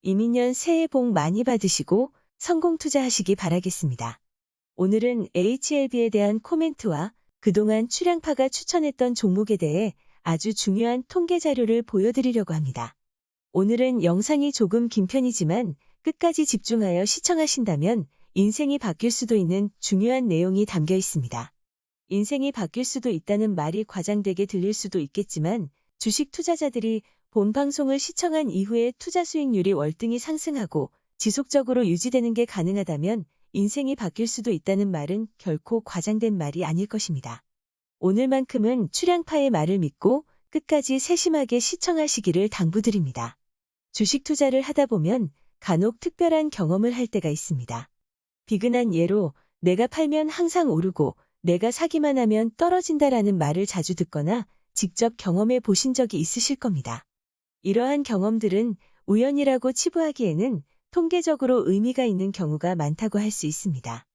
이민년 새해 복 많이 받으시고 성공 투자하시기 바라겠습니다. 오늘은 HLB에 대한 코멘트와 그동안 출양파가 추천했던 종목에 대해 아주 중요한 통계 자료를 보여드리려고 합니다. 오늘은 영상이 조금 긴 편이지만 끝까지 집중하여 시청하신다면 인생이 바뀔 수도 있는 중요한 내용이 담겨 있습니다. 인생이 바뀔 수도 있다는 말이 과장되게 들릴 수도 있겠지만 주식 투자자들이 본 방송을 시청한 이후에 투자 수익률이 월등히 상승하고 지속적으로 유지되는 게 가능하다면 인생이 바뀔 수도 있다는 말은 결코 과장된 말이 아닐 것입니다. 오늘만큼은 출양파의 말을 믿고 끝까지 세심하게 시청하시기를 당부드립니다. 주식 투자를 하다 보면 간혹 특별한 경험을 할 때가 있습니다. 비근한 예로 내가 팔면 항상 오르고 내가 사기만 하면 떨어진다라는 말을 자주 듣거나 직접 경험해 보신 적이 있으실 겁니다. 이러한 경험들은 우연이라고 치부하기에는 통계적으로 의미가 있는 경우가 많다고 할 수 있습니다.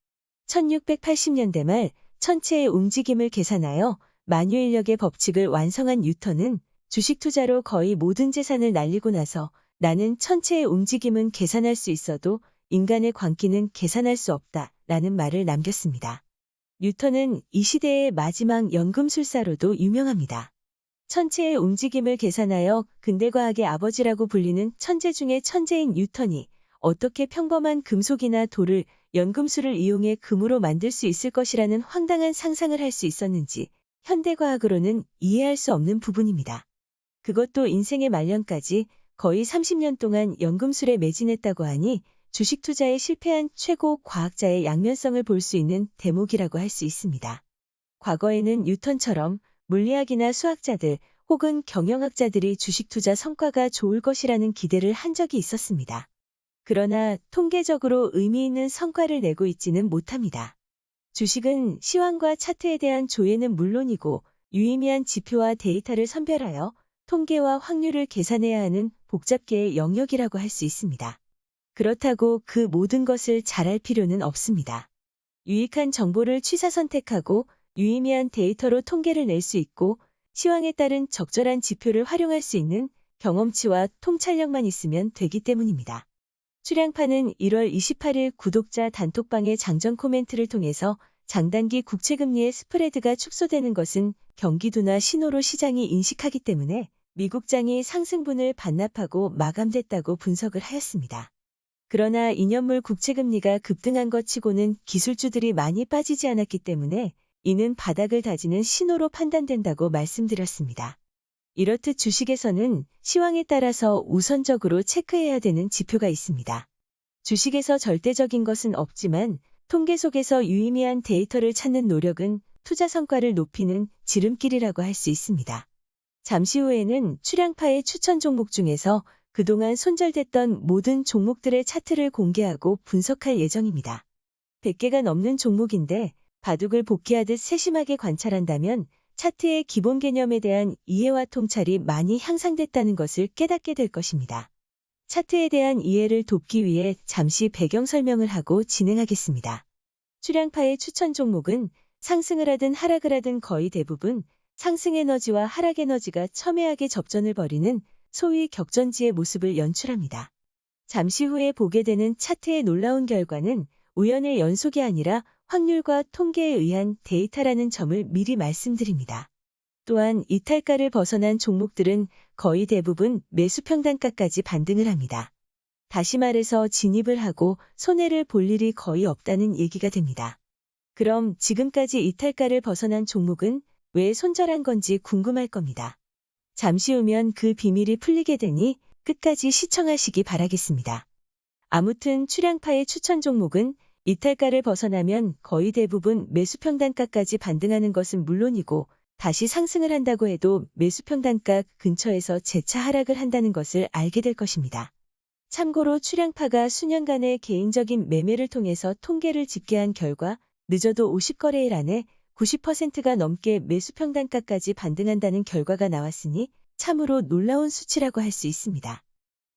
1680년대 말 천체의 움직임을 계산하여 만유인력의 법칙을 완성한 뉴턴은 주식 투자로 거의 모든 재산을 날리고 나서 나는 천체의 움직임은 계산할 수 있어도 인간의 광기는 계산할 수 없다 라는 말을 남겼습니다. 뉴턴은 이 시대의 마지막 연금술사로도 유명합니다. 천체의 움직임을 계산하여 근대과학의 아버지라고 불리는 천재 중의 천재인 뉴턴이 어떻게 평범한 금속이나 돌을 연금술을 이용해 금으로 만들 수 있을 것이라는 황당한 상상을 할 수 있었는지 현대과학으로는 이해할 수 없는 부분입니다. 그것도 인생의 말년까지 거의 30년 동안 연금술에 매진했다고 하니 주식 투자에 실패한 최고 과학자의 양면성을 볼 수 있는 대목이라고 할 수 있습니다. 과거에는 뉴턴처럼 물리학이나 수학자들 혹은 경영학자들이 주식 투자 성과가 좋을 것이라는 기대를 한 적이 있었습니다. 그러나 통계적으로 의미 있는 성과를 내고 있지는 못합니다. 주식은 시황과 차트에 대한 조회는 물론이고 유의미한 지표와 데이터를 선별하여 통계와 확률을 계산해야 하는 복잡계의 영역이라고 할 수 있습니다. 그렇다고 그 모든 것을 잘할 필요는 없습니다. 유익한 정보를 취사 선택하고 유의미한 데이터로 통계를 낼 수 있고 시황에 따른 적절한 지표를 활용할 수 있는 경험치와 통찰력만 있으면 되기 때문입니다. 출양파는 1월 28일 구독자 단톡방의 장전 코멘트를 통해서 장단기 국채금리의 스프레드가 축소되는 것은 경기도나 신호로 시장이 인식하기 때문에 미국장이 상승분을 반납하고 마감됐다고 분석을 하였습니다. 그러나 2년물 국채금리가 급등한 것 치고는 기술주들이 많이 빠지지 않았기 때문에 이는 바닥을 다지는 신호로 판단된다고 말씀드렸습니다. 이렇듯 주식에서는 시황에 따라서 우선적으로 체크해야 되는 지표가 있습니다. 주식에서 절대적인 것은 없지만 통계 속에서 유의미한 데이터를 찾는 노력은 투자 성과를 높이는 지름길이라고 할 수 있습니다. 잠시 후에는 출양파의 추천 종목 중에서 그동안 손절됐던 모든 종목들의 차트를 공개하고 분석할 예정입니다. 100개가 넘는 종목인데 바둑을 복귀하듯 세심하게 관찰한다면 차트의 기본 개념에 대한 이해와 통찰이 많이 향상됐다는 것을 깨닫게 될 것입니다. 차트에 대한 이해를 돕기 위해 잠시 배경 설명을 하고 진행하겠습니다. 출양파의 추천 종목은 상승을 하든 하락을 하든 거의 대부분 상승 에너지와 하락 에너지가 첨예하게 접전을 벌이는 소위 격전지의 모습을 연출합니다. 잠시 후에 보게 되는 차트의 놀라운 결과는 우연의 연속이 아니라 확률과 통계에 의한 데이터라는 점을 미리 말씀드립니다. 또한 이탈가를 벗어난 종목들은 거의 대부분 매수 평단가까지 반등을 합니다. 다시 말해서 진입을 하고 손해를 볼 일이 거의 없다는 얘기가 됩니다. 그럼 지금까지 이탈가를 벗어난 종목은 왜 손절한 건지 궁금할 겁니다. 잠시 후면 그 비밀이 풀리게 되니 끝까지 시청하시기 바라겠습니다. 아무튼 출양파의 추천 종목은 이탈가를 벗어나면 거의 대부분 매수평단가까지 반등하는 것은 물론이고 다시 상승을 한다고 해도 매수평단가 근처에서 재차 하락을 한다는 것을 알게 될 것입니다. 참고로 출양파가 수년간의 개인적인 매매를 통해서 통계를 집계한 결과 늦어도 50거래일 안에 90%가 넘게 매수평단가까지 반등한다는 결과가 나왔으니 참으로 놀라운 수치라고 할 수 있습니다.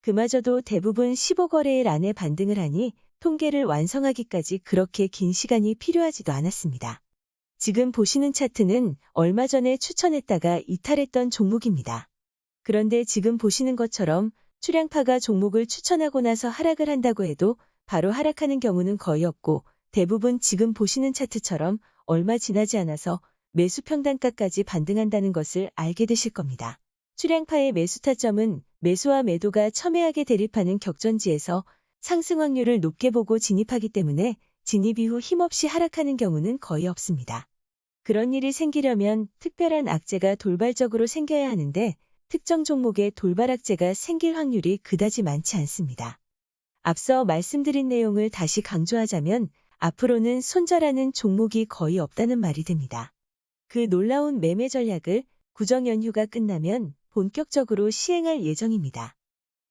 그마저도 대부분 15거래일 안에 반등을 하니 통계를 완성하기까지 그렇게 긴 시간이 필요하지도 않았습니다. 지금 보시는 차트는 얼마 전에 추천했다가 이탈했던 종목입니다. 그런데 지금 보시는 것처럼 출향파가 종목을 추천하고 나서 하락을 한다고 해도 바로 하락하는 경우는 거의 없고 대부분 지금 보시는 차트처럼 얼마 지나지 않아서 매수 평단가까지 반등한다는 것을 알게 되실 겁니다. 출향파의 매수 타점은 매수와 매도가 첨예하게 대립하는 격전지에서 상승 확률을 높게 보고 진입하기 때문에 진입 이후 힘없이 하락하는 경우는 거의 없습니다. 그런 일이 생기려면 특별한 악재가 돌발적으로 생겨야 하는데 특정 종목에 돌발 악재가 생길 확률이 그다지 많지 않습니다. 앞서 말씀드린 내용을 다시 강조하자면 앞으로는 손절하는 종목이 거의 없다는 말이 됩니다. 그 놀라운 매매 전략을 구정 연휴가 끝나면 본격적으로 시행할 예정입니다.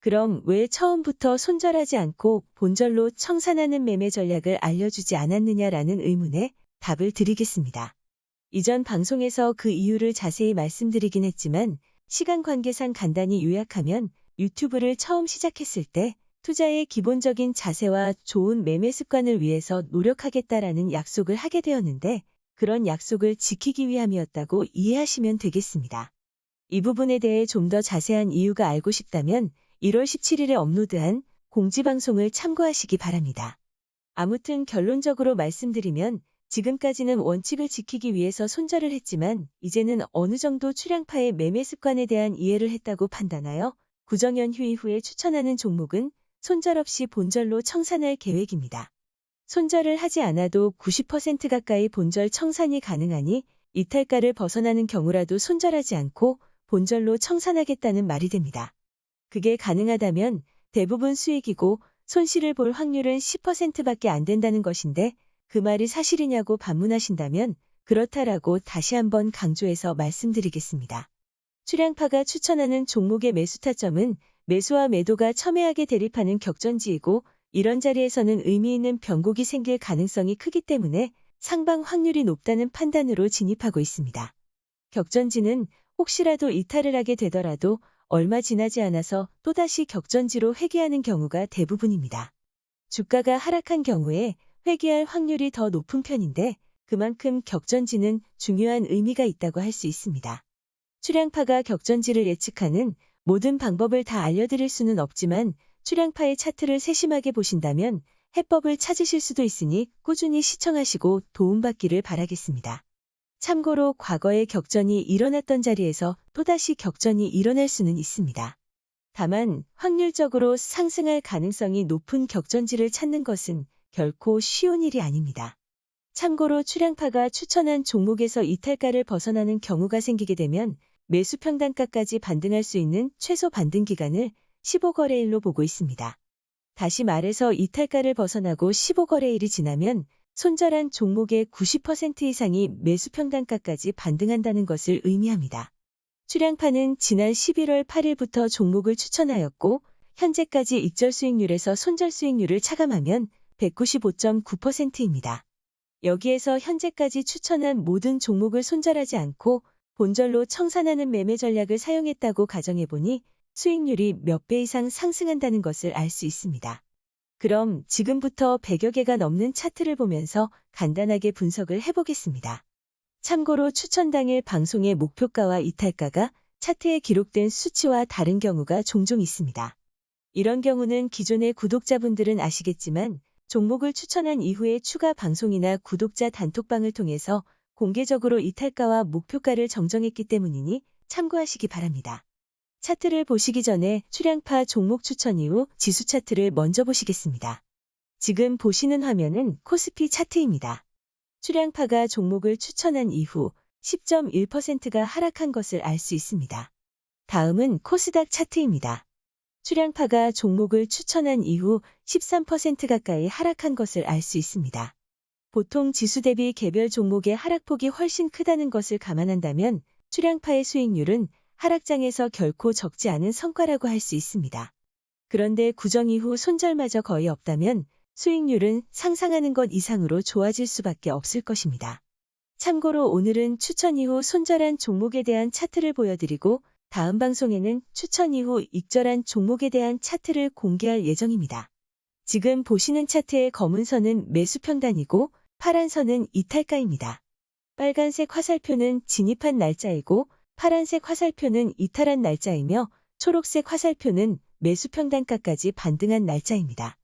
그럼 왜 처음부터 손절하지 않고 본절로 청산하는 매매 전략을 알려주지 않았느냐라는 의문에 답을 드리겠습니다. 이전 방송에서 그 이유를 자세히 말씀드리긴 했지만 시간 관계상 간단히 요약하면 유튜브를 처음 시작했을 때 투자의 기본적인 자세와 좋은 매매 습관을 위해서 노력하겠다라는 약속을 하게 되었는데 그런 약속을 지키기 위함이었다고 이해하시면 되겠습니다. 이 부분에 대해 좀 더 자세한 이유가 알고 싶다면 1월 17일에 업로드한 공지방송을 참고하시기 바랍니다. 아무튼 결론적으로 말씀드리면 지금까지는 원칙을 지키기 위해서 손절을 했지만 이제는 어느 정도 출향파의 매매 습관에 대한 이해를 했다고 판단하여 구정 연휴 이후에 추천하는 종목은 손절 없이 본절로 청산할 계획입니다. 손절을 하지 않아도 90% 가까이 본절 청산이 가능하니 이탈가를 벗어나는 경우라도 손절하지 않고 본절로 청산하겠다는 말이 됩니다. 그게 가능하다면 대부분 수익이고 손실을 볼 확률은 10%밖에 안 된다는 것인데 그 말이 사실이냐고 반문하신다면 그렇다라고 다시 한번 강조해서 말씀드리겠습니다. 출향파가 추천하는 종목의 매수 타점은 매수와 매도가 첨예하게 대립하는 격전지이고 이런 자리에서는 의미 있는 변곡이 생길 가능성이 크기 때문에 상방 확률이 높다는 판단으로 진입하고 있습니다. 격전지는 혹시라도 이탈을 하게 되더라도 얼마 지나지 않아서 또다시 격전지로 회귀하는 경우가 대부분입니다. 주가가 하락한 경우에 회귀할 확률이 더 높은 편인데 그만큼 격전지는 중요한 의미가 있다고 할 수 있습니다. 출향파가 격전지를 예측하는 모든 방법을 다 알려드릴 수는 없지만 출향파의 차트를 세심하게 보신다면 해법을 찾으실 수도 있으니 꾸준히 시청하시고 도움받기를 바라겠습니다. 참고로 과거에 격전이 일어났던 자리에서 또다시 격전이 일어날 수는 있습니다. 다만 확률적으로 상승할 가능성이 높은 격전지를 찾는 것은 결코 쉬운 일이 아닙니다. 참고로 출향파가 추천한 종목에서 이탈가를 벗어나는 경우가 생기게 되면 매수 평단가까지 반등할 수 있는 최소 반등 기간을 15거래일로 보고 있습니다. 다시 말해서 이탈가를 벗어나고 15거래일이 지나면 손절한 종목의 90% 이상이 매수 평단가까지 반등한다는 것을 의미합니다. 출향파는 지난 11월 8일부터 종목을 추천하였고 현재까지 익절 수익률에서 손절 수익률을 차감하면 195.9%입니다. 여기에서 현재까지 추천한 모든 종목을 손절하지 않고 본절로 청산하는 매매 전략을 사용했다고 가정해보니 수익률이 몇 배 이상 상승한다는 것을 알 수 있습니다. 그럼 지금부터 100여 개가 넘는 차트를 보면서 간단하게 분석을 해보겠습니다. 참고로 추천 당일 방송의 목표가와 이탈가가 차트에 기록된 수치와 다른 경우가 종종 있습니다. 이런 경우는 기존의 구독자분들은 아시겠지만 종목을 추천한 이후에 추가 방송이나 구독자 단톡방을 통해서 공개적으로 이탈가와 목표가를 정정했기 때문이니 참고하시기 바랍니다. 차트를 보시기 전에 출향파 종목 추천 이후 지수 차트를 먼저 보시겠습니다. 지금 보시는 화면은 코스피 차트입니다. 출향파가 종목을 추천한 이후 10.1%가 하락한 것을 알 수 있습니다. 다음은 코스닥 차트입니다. 출향파가 종목을 추천한 이후 13% 가까이 하락한 것을 알 수 있습니다. 보통 지수 대비 개별 종목의 하락폭이 훨씬 크다는 것을 감안한다면 출향파의 수익률은 하락장에서 결코 적지 않은 성과라고 할 수 있습니다. 그런데 구정 이후 손절마저 거의 없다면 수익률은 상상하는 것 이상으로 좋아질 수밖에 없을 것입니다. 참고로 오늘은 추천 이후 손절한 종목에 대한 차트를 보여드리고 다음 방송에는 추천 이후 익절한 종목에 대한 차트를 공개할 예정입니다. 지금 보시는 차트의 검은 선은 매수 평단이고 파란 선은 이탈가입니다. 빨간색 화살표는 진입한 날짜이고 파란색 화살표는 이탈한 날짜이며 초록색 화살표는 매수 평단가까지 반등한 날짜입니다.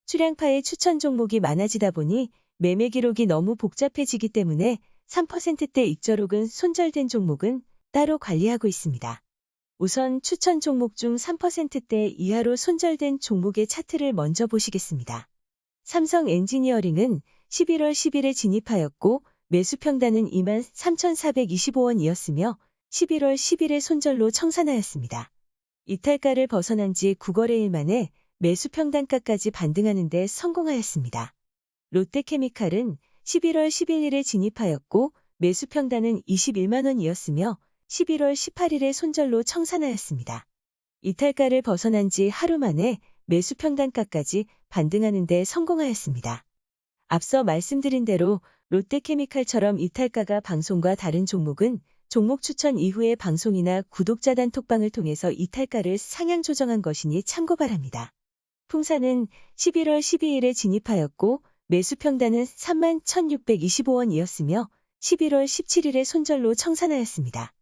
출향파의 추천 종목이 많아지다 보니 매매 기록이 너무 복잡해지기 때문에 3%대 익절옥은 손절된 종목은 따로 관리하고 있습니다. 우선 추천 종목 중 3%대 이하로 손절된 종목의 차트를 먼저 보시겠습니다. 삼성 엔지니어링은 11월 10일에 진입하였고 매수 평단은 23,425원이었으며 11월 10일에 손절로 청산하였습니다. 이탈가를 벗어난 지 9거래일 만에 매수 평단가까지 반등하는 데 성공하였습니다. 롯데케미칼은 11월 11일에 진입하였고 매수 평단은 21만원이었으며 11월 18일에 손절로 청산하였습니다. 이탈가를 벗어난 지 하루 만에 매수 평단가까지 반등하는 데 성공하였습니다. 앞서 말씀드린 대로 롯데케미칼처럼 이탈가가 방송과 다른 종목은 종목 추천 이후의 방송이나 구독자 단톡방을 통해서 이탈가를 상향 조정한 것이니 참고 바랍니다. 풍산은 11월 12일에 진입하였고 매수 평단은 31,625원이었으며 11월 17일에 손절로 청산하였습니다.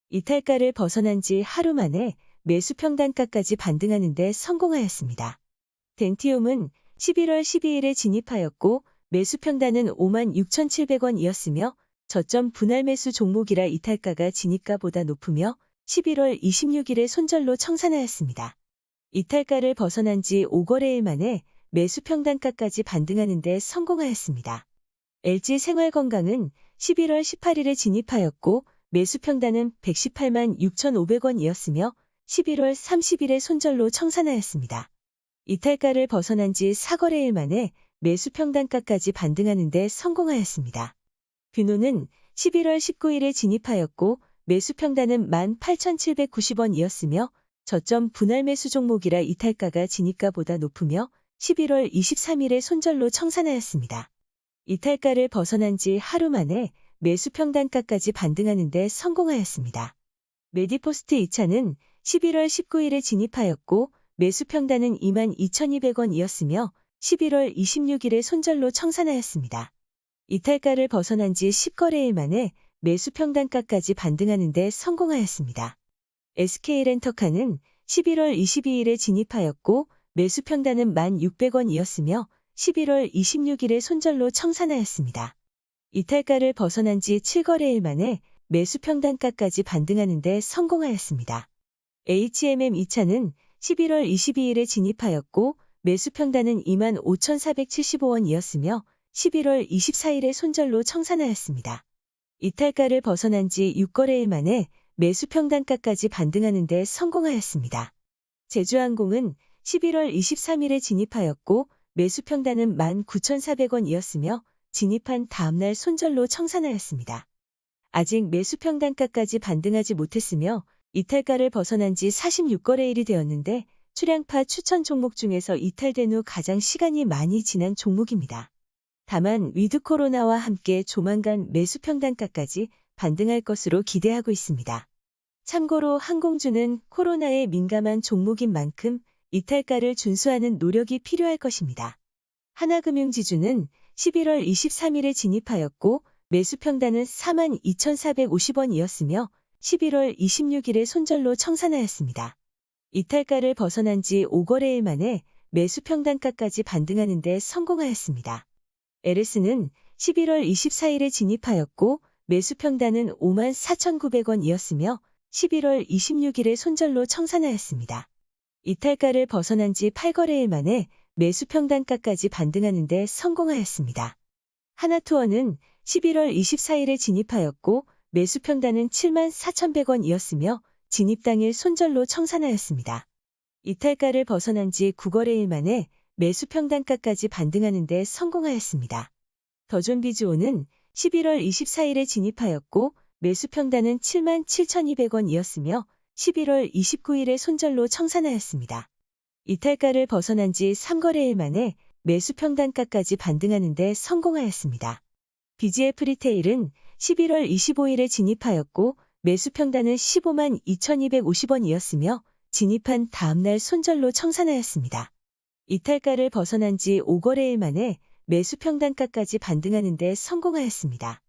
이탈가를 벗어난 지 하루 만에 매수 평단가까지 반등하는 데 성공하였습니다. 덴티움은 11월 12일에 진입하였고 매수 평단은 56,700원이었으며 저점 분할 매수 종목이라 이탈가가 진입가보다 높으며 11월 26일에 손절로 청산하였습니다. 이탈가를 벗어난 지 5거래일 만에 매수 평단가까지 반등하는 데 성공하였습니다. LG생활건강은 11월 18일에 진입하였고 매수 평단은 118만 6,500원이었으며 11월 30일에 손절로 청산하였습니다. 이탈가를 벗어난 지 4거래일 만에 매수 평단가까지 반등하는 데 성공하였습니다. 뷰노는 11월 19일에 진입하였고 매수 평단은 18,790원이었으며 저점 분할 매수 종목이라 이탈가가 진입가보다 높으며 11월 23일에 손절로 청산하였습니다. 이탈가를 벗어난 지 하루 만에 매수 평단가까지 반등하는 데 성공하였습니다. 메디포스트 2차는 11월 19일에 진입하였고 매수 평단은 22,200원이었으며 11월 26일에 손절로 청산하였습니다. 이탈가를 벗어난 지 10거래일 만에 매수 평단가까지 반등하는 데 성공하였습니다. SK렌터카는 11월 22일에 진입하였고 매수 평단은 1,600원이었으며 11월 26일에 손절로 청산하였습니다. 이탈가를 벗어난 지 7거래일 만에 매수 평단가까지 반등하는 데 성공하였습니다. HMM2차는 11월 22일에 진입하였고 매수 평단은 25,475원이었으며 11월 24일에 손절로 청산하였습니다. 이탈가를 벗어난 지 6거래일 만에 매수 평단가까지 반등하는 데 성공하였습니다. 제주항공은 11월 23일에 진입하였고 매수 평단은 19,400원이었으며 진입한 다음날 손절로 청산하였습니다. 아직 매수 평단가까지 반등하지 못했으며 이탈가를 벗어난 지 46거래일이 되었는데 출향파 추천 종목 중에서 이탈된 후 가장 시간이 많이 지난 종목입니다. 다만 위드 코로나와 함께 조만간 매수 평단가까지 반등할 것으로 기대하고 있습니다. 참고로 항공주는 코로나에 민감한 종목인 만큼 이탈가를 준수하는 노력이 필요할 것입니다. 하나금융지주는 11월 23일에 진입하였고 매수 평단은 42,450원이었으며 11월 26일에 손절로 청산하였습니다. 이탈가를 벗어난 지 5거래일 만에 매수 평단가까지 반등하는 데 성공하였습니다. LS는 11월 24일에 진입하였고 매수 평단은 54,900원이었으며 11월 26일에 손절로 청산하였습니다. 이탈가를 벗어난 지 8거래일 만에 매수 평단가까지 반등하는 데 성공하였습니다. 하나투어는 11월 24일에 진입하였고 매수 평단은 74,100원이었으며 진입 당일 손절로 청산하였습니다. 이탈가를 벗어난 지 9거래일 만에 매수 평단가까지 반등하는 데 성공하였습니다. 더존비즈오는 11월 24일에 진입하였고 매수 평단은 77,200원이었으며 11월 29일에 손절로 청산하였습니다. 이탈가를 벗어난 지 3거래일 만에 매수 평단가까지 반등하는 데 성공하였습니다. BGF 리테일은 11월 25일에 진입하였고 매수 평단은 15만 2,250원이었으며 진입한 다음날 손절로 청산하였습니다. 이탈가를 벗어난 지 5거래일 만에 매수 평단가까지 반등하는 데 성공하였습니다.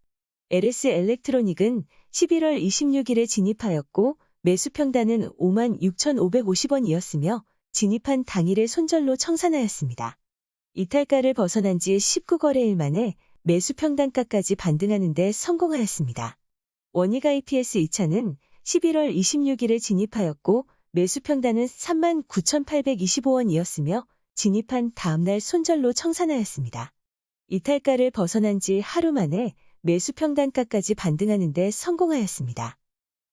LS 엘렉트로닉은 11월 26일에 진입하였고 매수 평단은 56,550원이었으며 진입한 당일에 손절로 청산하였습니다. 이탈가를 벗어난 지 19거래일 만에 매수 평단가까지 반등하는 데 성공하였습니다. 원희가 EPS 2차는 11월 26일에 진입하였고 매수 평단은 39,825원이었으며 진입한 다음날 손절로 청산하였습니다. 이탈가를 벗어난 지 하루 만에 매수 평단가까지 반등하는 데 성공하였습니다.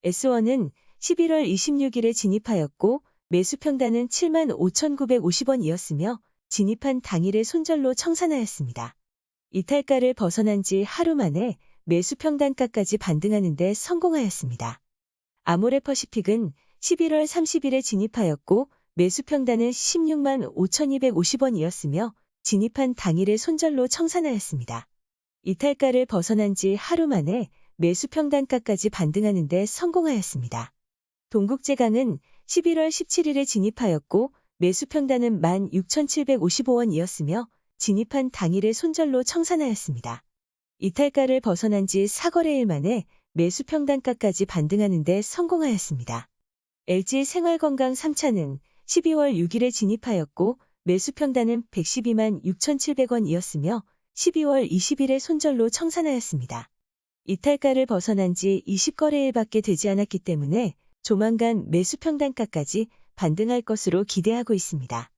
S1은 11월 26일에 진입하였고 매수 평단은 75,950원이었으며 진입한 당일에 손절로 청산하였습니다. 이탈가를 벗어난 지 하루 만에 매수 평단가까지 반등하는 데 성공하였습니다. 아모레퍼시픽은 11월 30일에 진입하였고 매수 평단은 16만 5,250원이었으며 진입한 당일에 손절로 청산하였습니다. 이탈가를 벗어난 지 하루 만에 매수 평단가까지 반등하는 데 성공하였습니다. 동국제강은 11월 17일에 진입하였고 매수 평단은 16,755원이었으며 진입한 당일에 손절로 청산하였습니다. 이탈가를 벗어난 지 4거래일 만에 매수 평단가까지 반등하는 데 성공하였습니다. LG생활건강 3차는 12월 6일에 진입하였고 매수 평단은 112만 6,700원이었으며 12월 20일에 손절로 청산하였습니다. 이탈가를 벗어난 지 20거래일밖에 되지 않았기 때문에 조만간 매수 평단가까지 반등할 것으로 기대하고 있습니다.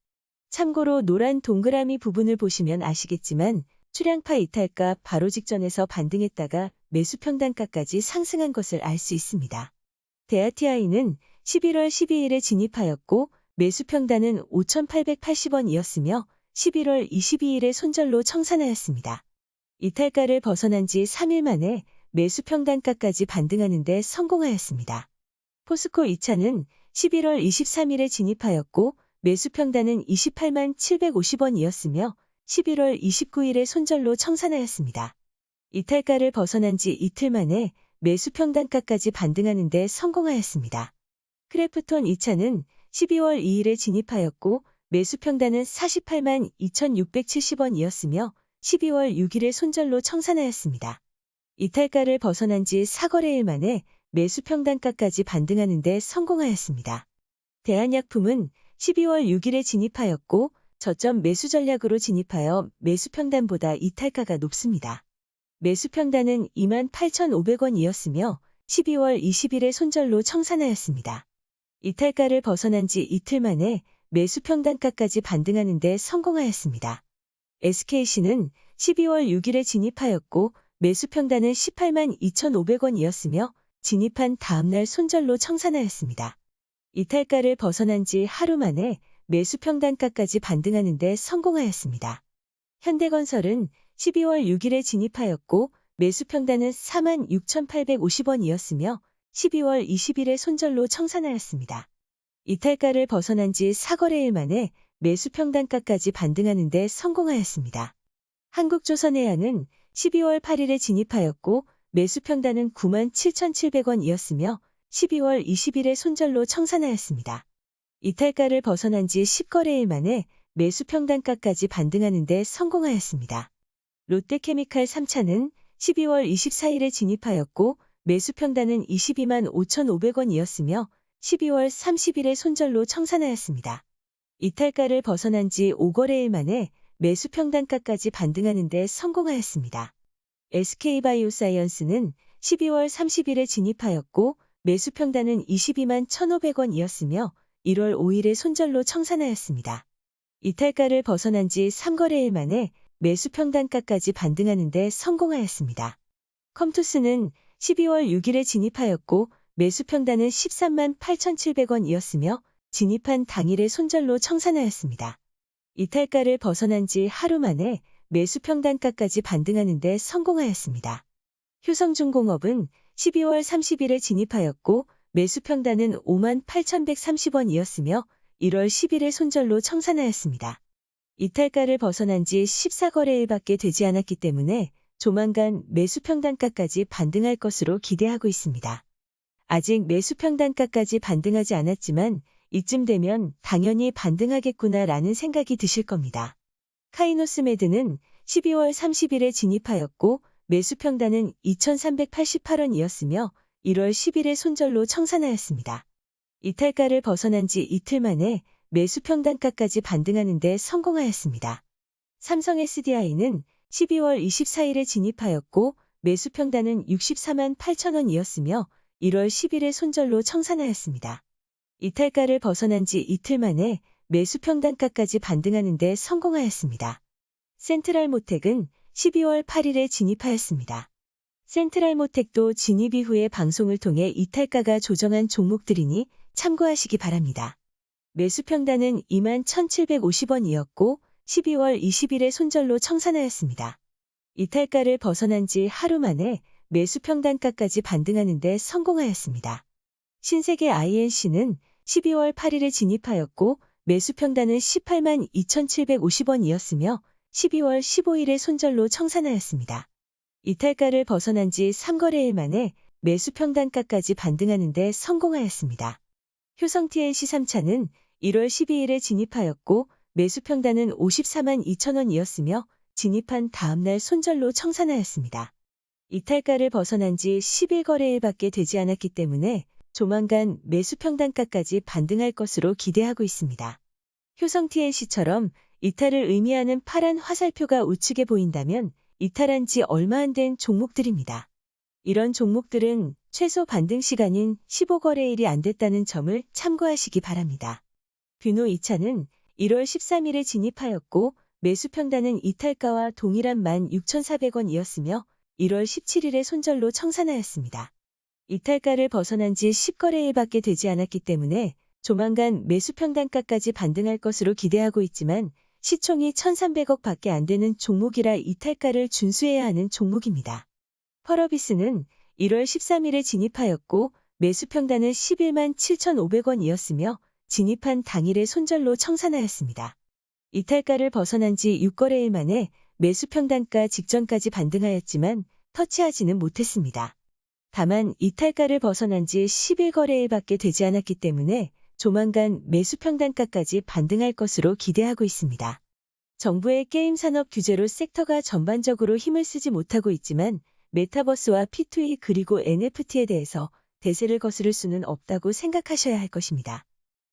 참고로 노란 동그라미 부분을 보시면 아시겠지만 출향파 이탈가 바로 직전에서 반등했다가 매수 평단가까지 상승한 것을 알 수 있습니다. 대아티아이는 11월 12일에 진입하였고 매수 평단은 5,880원이었으며 11월 22일에 손절로 청산하였습니다. 이탈가를 벗어난 지 3일 만에 매수 평단가까지 반등하는 데 성공하였습니다. 포스코 2차는 11월 23일에 진입하였고 매수 평단은 28만 750원이었으며 11월 29일에 손절로 청산하였습니다. 이탈가를 벗어난 지 이틀 만에 매수 평단가까지 반등하는 데 성공하였습니다. 크래프톤 2차는 12월 2일에 진입하였고 매수 평단은 48만 2,670원이었으며 12월 6일에 손절로 청산하였습니다. 이탈가를 벗어난 지 4거래일 만에 매수 평단가까지 반등하는 데 성공하였습니다. 대한약품은 12월 6일에 진입하였고 저점 매수 전략으로 진입하여 매수 평단보다 이탈가가 높습니다. 매수 평단은 28,500원이었으며 12월 20일에 손절로 청산하였습니다. 이탈가를 벗어난 지 이틀 만에 매수 평단가까지 반등하는 데 성공하였습니다. SKC는 12월 6일에 진입하였고 매수 평단은 18만 2,500원이었으며 진입한 다음날 손절로 청산하였습니다. 이탈가를 벗어난 지 하루 만에 매수 평단가까지 반등하는 데 성공하였습니다. 현대건설은 12월 6일에 진입하였고 매수 평단은 4만 6,850원이었으며 12월 20일에 손절로 청산하였습니다. 이탈가를 벗어난 지 4거래일 만에 매수 평단가까지 반등하는 데 성공하였습니다. 한국조선해양은 12월 8일에 진입하였고 매수 평단은 9만 7,700원이었으며 12월 20일에 손절로 청산하였습니다. 이탈가를 벗어난 지 10거래일 만에 매수 평단가까지 반등하는 데 성공하였습니다. 롯데케미칼 3차는 12월 24일에 진입하였고 매수 평단은 22만 5,500원이었으며 12월 30일에 손절로 청산하였습니다. 이탈가를 벗어난 지 5거래일 만에 매수 평단가까지 반등하는 데 성공하였습니다. SK바이오사이언스는 12월 30일에 진입하였고 매수 평단은 22만 1,500원이었으며 1월 5일에 손절로 청산하였습니다. 이탈가를 벗어난 지 3거래일 만에 매수 평단가까지 반등하는 데 성공하였습니다. 컴투스는 12월 6일에 진입하였고 매수 평단은 13만 8,700원이었으며 진입한 당일에 손절로 청산하였습니다. 이탈가를 벗어난 지 하루 만에 매수 평단가까지 반등하는 데 성공하였습니다. 효성중공업은 12월 30일에 진입하였고 매수 평단은 5만 8,130원이었으며 1월 10일에 손절로 청산하였습니다. 이탈가를 벗어난 지 14거래일밖에 되지 않았기 때문에 조만간 매수 평단가까지 반등할 것으로 기대하고 있습니다. 아직 매수 평단가까지 반등하지 않았지만 이쯤 되면 당연히 반등하겠구나라는 생각이 드실 겁니다. 카이노스메드는 12월 30일에 진입하였고 매수 평단은 2,388원이었으며 1월 10일에 손절로 청산하였습니다. 이탈가를 벗어난 지 이틀 만에 매수 평단가까지 반등하는 데 성공하였습니다. 삼성 SDI는 12월 24일에 진입하였고 매수 평단은 64만 8천 원이었으며 1월 10일에 손절로 청산하였습니다. 이탈가를 벗어난 지 이틀 만에 매수 평단가까지 반등하는 데 성공하였습니다. 센트럴모텍은 12월 8일에 진입하였습니다. 센트럴모텍도 진입 이후에 방송을 통해 이탈가가 조정한 종목들이니 참고하시기 바랍니다. 매수 평단은 21,750원이었고 12월 20일에 손절로 청산하였습니다. 이탈가를 벗어난 지 하루 만에 매수 평단가까지 반등하는 데 성공하였습니다. 신세계 INC는 12월 8일에 진입하였고 매수 평단은 18만 2,750원이었으며 12월 15일에 손절로 청산하였습니다. 이탈가를 벗어난 지 3거래일 만에 매수 평단가까지 반등하는 데 성공하였습니다. 효성 TNC 3차는 1월 12일에 진입하였고 매수 평단은 54만 2천 원이었으며 진입한 다음날 손절로 청산하였습니다. 이탈가를 벗어난 지 11거래일밖에 되지 않았기 때문에 조만간 매수 평단가까지 반등할 것으로 기대하고 있습니다. 효성 TNC처럼 이탈을 의미하는 파란 화살표가 우측에 보인다면 이탈한 지 얼마 안 된 종목들입니다. 이런 종목들은 최소 반등 시간인 15거래일이 안 됐다는 점을 참고하시기 바랍니다. 뷰노 2차는 1월 13일에 진입하였고 매수 평단은 이탈가와 동일한 16,400원이었으며 1월 17일에 손절로 청산하였습니다. 이탈가를 벗어난 지 10거래일밖에 되지 않았기 때문에 조만간 매수 평단가까지 반등할 것으로 기대하고 있지만 시총이 1,300억 밖에 안 되는 종목이라 이탈가를 준수해야 하는 종목입니다. 펄어비스는 1월 13일에 진입하였고 매수 평단은 11만 7,500원이었으며 진입한 당일에 손절로 청산하였습니다. 이탈가를 벗어난 지 6거래일 만에 매수 평단가 직전까지 반등하였지만 터치하지는 못했습니다. 다만 이탈가를 벗어난 지 11거래일밖에 되지 않았기 때문에 조만간 매수 평단가까지 반등할 것으로 기대하고 있습니다. 정부의 게임 산업 규제로 섹터가 전반적으로 힘을 쓰지 못하고 있지만 메타버스와 P2E 그리고 NFT에 대해서 대세를 거스를 수는 없다고 생각하셔야 할 것입니다.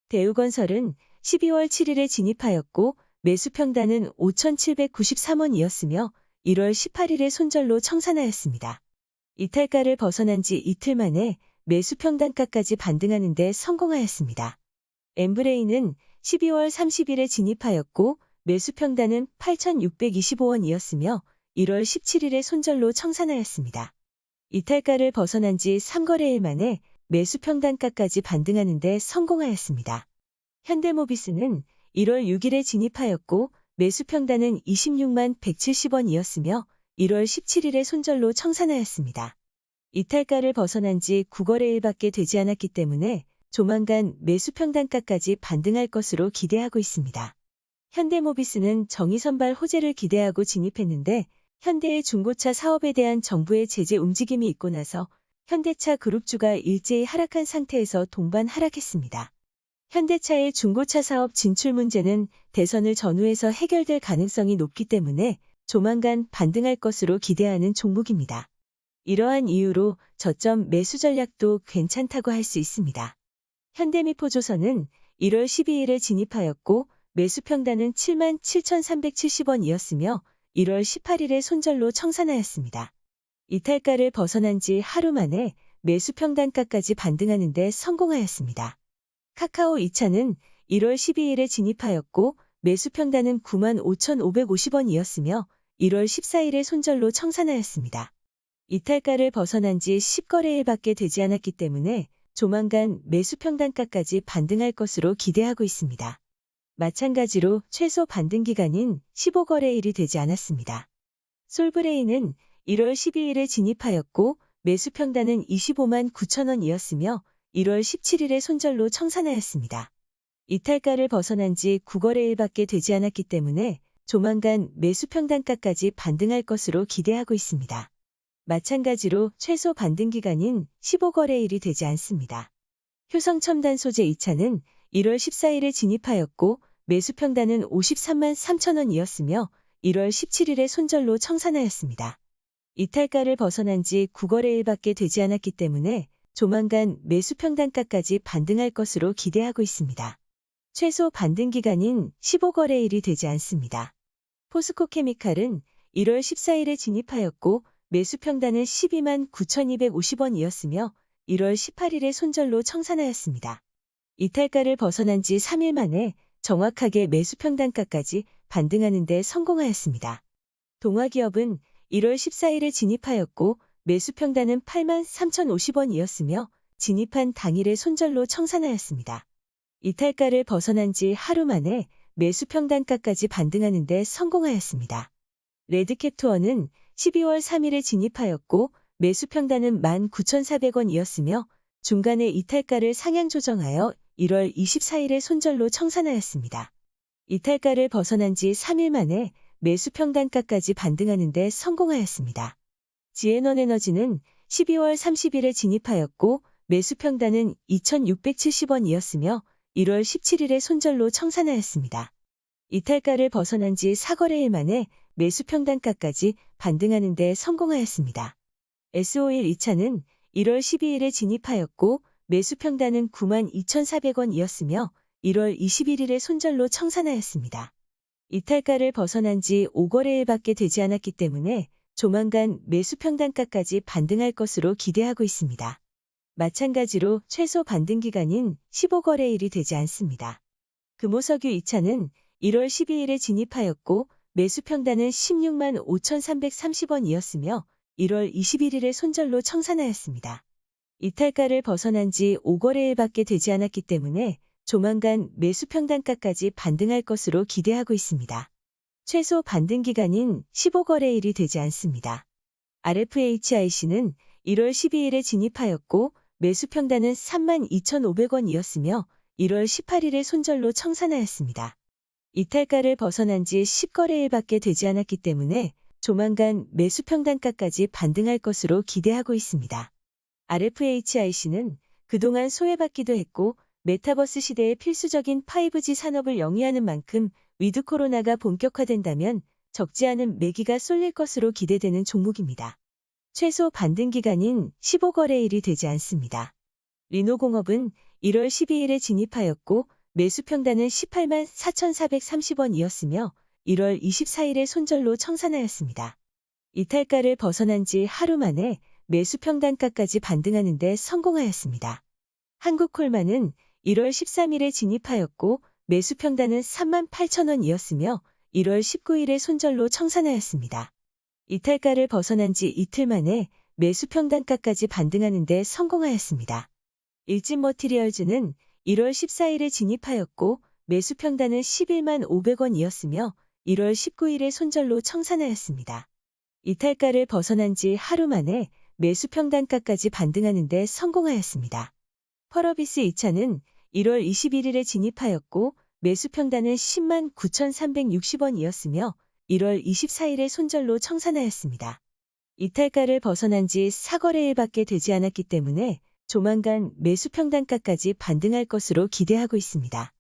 대우건설은 12월 7일에 진입하였고 매수 평단은 5,793원이었으며 1월 18일에 손절로 청산하였습니다. 이탈가를 벗어난 지 이틀 만에 매수 평단가까지 반등하는 데 성공하였습니다. 엠브레인은 12월 30일에 진입하였고 매수 평단은 8,625원이었으며 1월 17일에 손절로 청산하였습니다. 이탈가를 벗어난 지 3거래일 만에 매수 평단가까지 반등하는 데 성공하였습니다. 현대모비스는 1월 6일에 진입하였고 매수 평단은 26만 170원이었으며 1월 17일에 손절로 청산하였습니다. 이탈가를 벗어난 지 9거래일밖에 되지 않았기 때문에 조만간 매수 평단가까지 반등할 것으로 기대하고 있습니다. 현대모비스는 정의선발 호재를 기대하고 진입했는데 현대의 중고차 사업에 대한 정부의 제재 움직임이 있고 나서 현대차 그룹주가 일제히 하락한 상태에서 동반 하락했습니다. 현대차의 중고차 사업 진출 문제는 대선을 전후해서 해결될 가능성이 높기 때문에 조만간 반등할 것으로 기대하는 종목입니다. 이러한 이유로 저점 매수 전략도 괜찮다고 할 수 있습니다. 현대미포조선은 1월 12일에 진입하였고 매수 평단은 7만 7,370원이었으며 1월 18일에 손절로 청산하였습니다. 이탈가를 벗어난 지 하루 만에 매수 평단가까지 반등하는 데 성공하였습니다. 카카오 2차는 1월 12일에 진입하였고 매수 평단은 9만 5,550원이었으며 1월 14일에 손절로 청산하였습니다. 이탈가를 벗어난 지 10거래일밖에 되지 않았기 때문에 조만간 매수 평단가까지 반등할 것으로 기대하고 있습니다. 마찬가지로 최소 반등 기간인 15거래일이 되지 않았습니다. 솔브레인은 1월 12일에 진입하였고 매수 평단은 25만 9천원이었으며 1월 17일에 손절로 청산하였습니다. 이탈가를 벗어난 지 9거래일밖에 되지 않았기 때문에 조만간 매수 평단가까지 반등할 것으로 기대하고 있습니다. 마찬가지로 최소 반등 기간인 15거래일이 되지 않습니다. 효성첨단소재 2차는 1월 14일에 진입하였고 매수 평단은 53만 3천원이었으며 1월 17일에 손절로 청산하였습니다. 이탈가를 벗어난 지 9거래일밖에 되지 않았기 때문에 조만간 매수 평단가까지 반등할 것으로 기대하고 있습니다. 최소 반등 기간인 15거래일이 되지 않습니다. 포스코케미칼은 1월 14일에 진입하였고 매수 평단은 12만 9,250원이었으며 1월 18일에 손절로 청산하였습니다. 이탈가를 벗어난 지 3일 만에 정확하게 매수 평단가까지 반등하는 데 성공하였습니다. 동화기업은 1월 14일에 진입하였고 매수 평단은 8만 3,050원이었으며 진입한 당일에 손절로 청산하였습니다. 이탈가를 벗어난 지 하루 만에 매수 평단가까지 반등하는 데 성공하였습니다. 레드캡투어는 12월 3일에 진입하였고 매수 평단은 19,400원이었으며 중간에 이탈가를 상향 조정하여 1월 24일에 손절로 청산하였습니다. 이탈가를 벗어난 지 3일 만에 매수 평단가까지 반등하는 데 성공하였습니다. 지앤원에너지는 12월 30일에 진입하였고 매수 평단은 2,670원이었으며 1월 17일에 손절로 청산하였습니다. 이탈가를 벗어난 지 4거래일 만에 매수 평단가까지 반등하는 데 성공하였습니다. S-오일 2차는 1월 12일에 진입하였고 매수 평단은 92,400원이었으며 1월 21일에 손절로 청산하였습니다. 이탈가를 벗어난 지 5거래일밖에 되지 않았기 때문에 조만간 매수 평단가까지 반등할 것으로 기대하고 있습니다. 마찬가지로 최소 반등 기간인 15거래일이 되지 않습니다. 금호석유 2차는 1월 12일에 진입하였고 매수 평단은 16만 5,330원이었으며 1월 21일에 손절로 청산하였습니다. 이탈가를 벗어난 지 5거래일밖에 되지 않았기 때문에 조만간 매수 평단가까지 반등할 것으로 기대하고 있습니다. 최소 반등 기간인 15거래일이 되지 않습니다. RFHIC는 1월 12일에 진입하였고 매수 평단은 32,500원이었으며 1월 18일에 손절로 청산하였습니다. 이탈가를 벗어난 지 10거래일밖에 되지 않았기 때문에 조만간 매수 평단가까지 반등할 것으로 기대하고 있습니다. RFHIC는 그동안 소외받기도 했고 메타버스 시대의 필수적인 5G 산업을 영위하는 만큼 위드 코로나가 본격화된다면 적지 않은 매기가 쏠릴 것으로 기대되는 종목입니다. 최소 반등 기간인 15거래일이 되지 않습니다. 리노공업은 1월 12일에 진입하였고 매수 평단은 18만 4,430원이었으며 1월 24일에 손절로 청산하였습니다. 이탈가를 벗어난 지 하루 만에 매수 평단가까지 반등하는 데 성공하였습니다. 한국콜마는 1월 13일에 진입하였고 매수 평단은 3만 8,000원이었으며 1월 19일에 손절로 청산하였습니다. 이탈가를 벗어난 지 이틀 만에 매수 평단가까지 반등하는 데 성공하였습니다. 일진머티리얼즈는 1월 14일에 진입하였고 매수 평단은 11만 500원이었으며 1월 19일에 손절로 청산하였습니다. 이탈가를 벗어난 지 하루 만에 매수 평단가까지 반등하는 데 성공하였습니다. 펄어비스 2차는 1월 21일에 진입하였고 매수 평단은 10만 9,360원이었으며 1월 24일에 손절로 청산하였습니다. 이탈가를 벗어난 지 4거래일밖에 되지 않았기 때문에 조만간 매수 평단가까지 반등할 것으로 기대하고 있습니다.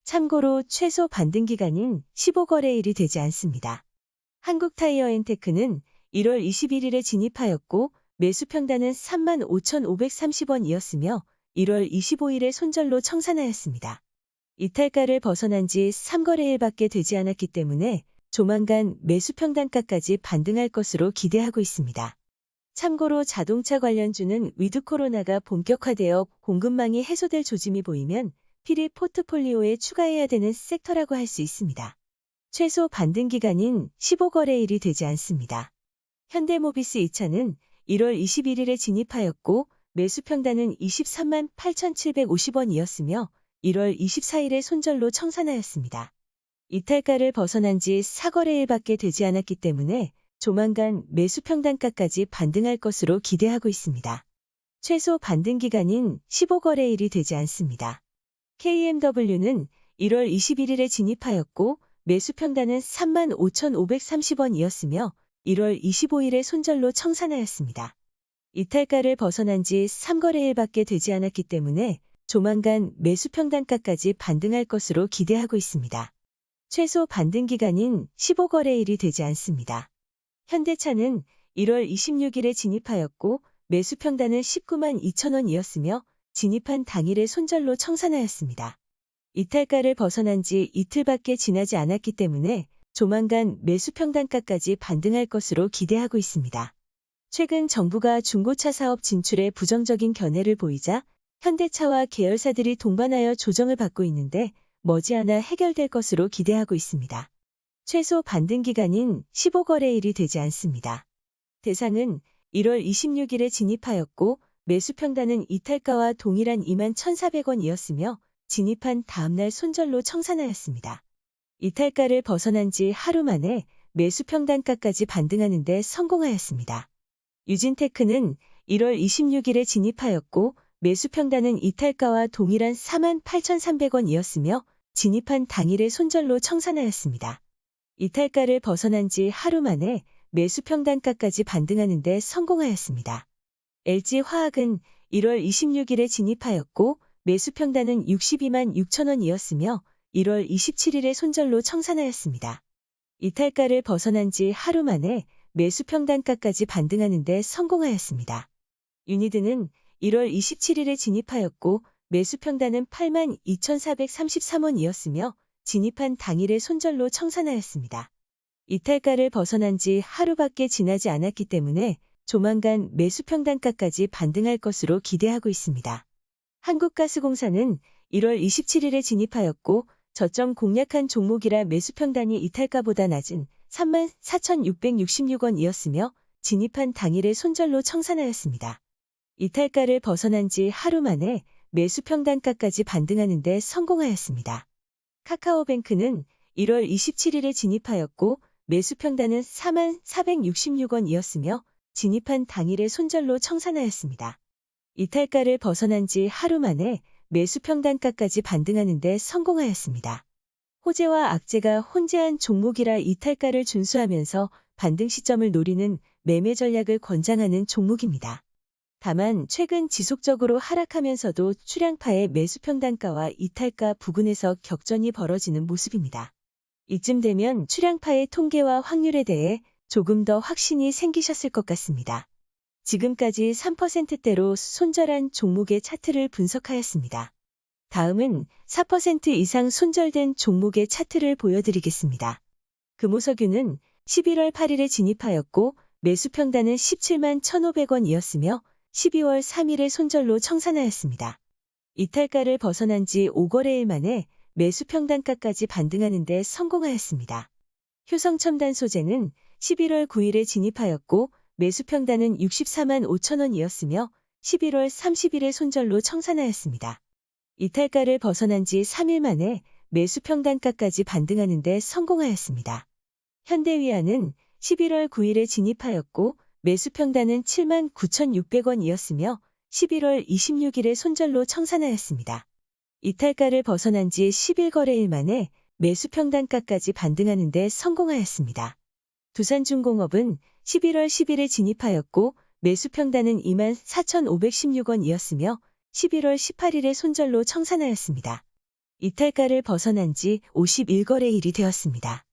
참고로 최소 반등 기간인 15거래일이 되지 않습니다. 한국타이어앤테크는 1월 21일에 진입하였고 매수 평단은 3만 5,530원이었으며 1월 25일에 손절로 청산하였습니다. 이탈가를 벗어난 지 3거래일밖에 되지 않았기 때문에 조만간 매수 평단가까지 반등할 것으로 기대하고 있습니다. 참고로 자동차 관련주는 위드 코로나가 본격화되어 공급망이 해소될 조짐이 보이면 필히 포트폴리오에 추가해야 되는 섹터라고 할 수 있습니다. 최소 반등 기간인 15거래일이 되지 않습니다. 현대모비스 2차는 1월 21일에 진입하였고 매수 평단은 23만 8,750원이었으며 1월 24일에 손절로 청산하였습니다. 이탈가를 벗어난 지 4거래일밖에 되지 않았기 때문에 조만간 매수 평단가까지 반등할 것으로 기대하고 있습니다. 최소 반등 기간인 15거래일이 되지 않습니다. KMW는 1월 21일에 진입하였고 매수 평단은 3만 5,530원이었으며 1월 25일에 손절로 청산하였습니다. 이탈가를 벗어난 지 3거래일밖에 되지 않았기 때문에 조만간 매수 평단가까지 반등할 것으로 기대하고 있습니다. 최소 반등 기간인 15거래일이 되지 않습니다. 현대차는 1월 26일에 진입하였고 매수 평단은 19만 2천원이었으며 진입한 당일에 손절로 청산하였습니다. 이탈가를 벗어난 지 이틀밖에 지나지 않았기 때문에 조만간 매수 평단가까지 반등할 것으로 기대하고 있습니다. 최근 정부가 중고차 사업 진출에 부정적인 견해를 보이자 현대차와 계열사들이 동반하여 조정을 받고 있는데 머지않아 해결될 것으로 기대하고 있습니다. 최소 반등 기간인 15거래일이 되지 않습니다. 대상은 1월 26일에 진입하였고 매수 평단은 이탈가와 동일한 21,400원이었으며 진입한 다음날 손절로 청산하였습니다. 이탈가를 벗어난 지 하루 만에 매수 평단가까지 반등하는 데 성공하였습니다. 유진테크는 1월 26일에 진입하였고 매수 평단은 이탈가와 동일한 48,300원이었으며 진입한 당일에 손절로 청산하였습니다. 이탈가를 벗어난 지 하루 만에 매수 평단가까지 반등하는 데 성공하였습니다. LG화학은 1월 26일에 진입하였고 매수 평단은 62만 6천원이었으며 1월 27일에 손절로 청산하였습니다. 이탈가를 벗어난 지 하루 만에 매수 평단가까지 반등하는 데 성공하였습니다. 유니드는 1월 27일에 진입하였고 매수 평단은 8만 2,433원이었으며 진입한 당일에 손절로 청산하였습니다. 이탈가를 벗어난 지 하루밖에 지나지 않았기 때문에 조만간 매수 평단가까지 반등할 것으로 기대하고 있습니다. 한국가스공사는 1월 27일에 진입하였고 저점 공략한 종목이라 매수 평단이 이탈가보다 낮은 34,666원이었으며 진입한 당일에 손절로 청산하였습니다. 이탈가를 벗어난 지 하루 만에 매수 평단가까지 반등하는 데 성공하였습니다. 카카오뱅크는 1월 27일에 진입하였고 매수 평단은 44,466원이었으며 진입한 당일에 손절로 청산하였습니다. 이탈가를 벗어난 지 하루 만에 매수 평단가까지 반등하는 데 성공하였습니다. 호재와 악재가 혼재한 종목이라 이탈가를 준수하면서 반등 시점을 노리는 매매 전략을 권장하는 종목입니다. 다만 최근 지속적으로 하락하면서도 출량파의 매수 평단가와 이탈가 부근에서 격전이 벌어지는 모습입니다. 이쯤 되면 출량파의 통계와 확률에 대해 조금 더 확신이 생기셨을 것 같습니다. 지금까지 3%대로 손절한 종목의 차트를 분석하였습니다. 다음은 4% 이상 손절된 종목의 차트를 보여드리겠습니다. 금호석유는 11월 8일에 진입하였고 매수 평단은 17만 1,500원이었으며 12월 3일에 손절로 청산하였습니다. 이탈가를 벗어난 지 5거래일 만에 매수 평단가까지 반등하는 데 성공하였습니다. 효성첨단소재는 11월 9일에 진입하였고 매수 평단은 64만 5천원이었으며 11월 30일에 손절로 청산하였습니다. 이탈가를 벗어난 지 3일 만에 매수 평단가까지 반등하는 데 성공하였습니다. 현대위아는 11월 9일에 진입하였고 매수 평단은 7만 9,600원이었으며 11월 26일에 손절로 청산하였습니다. 이탈가를 벗어난 지 11거래일 만에 매수 평단가까지 반등하는 데 성공하였습니다. 두산중공업은 11월 10일에 진입하였고 매수 평단은 2만 4,516원이었으며 11월 18일에 손절로 청산하였습니다. 이탈가를 벗어난 지 51거래일이 되었습니다.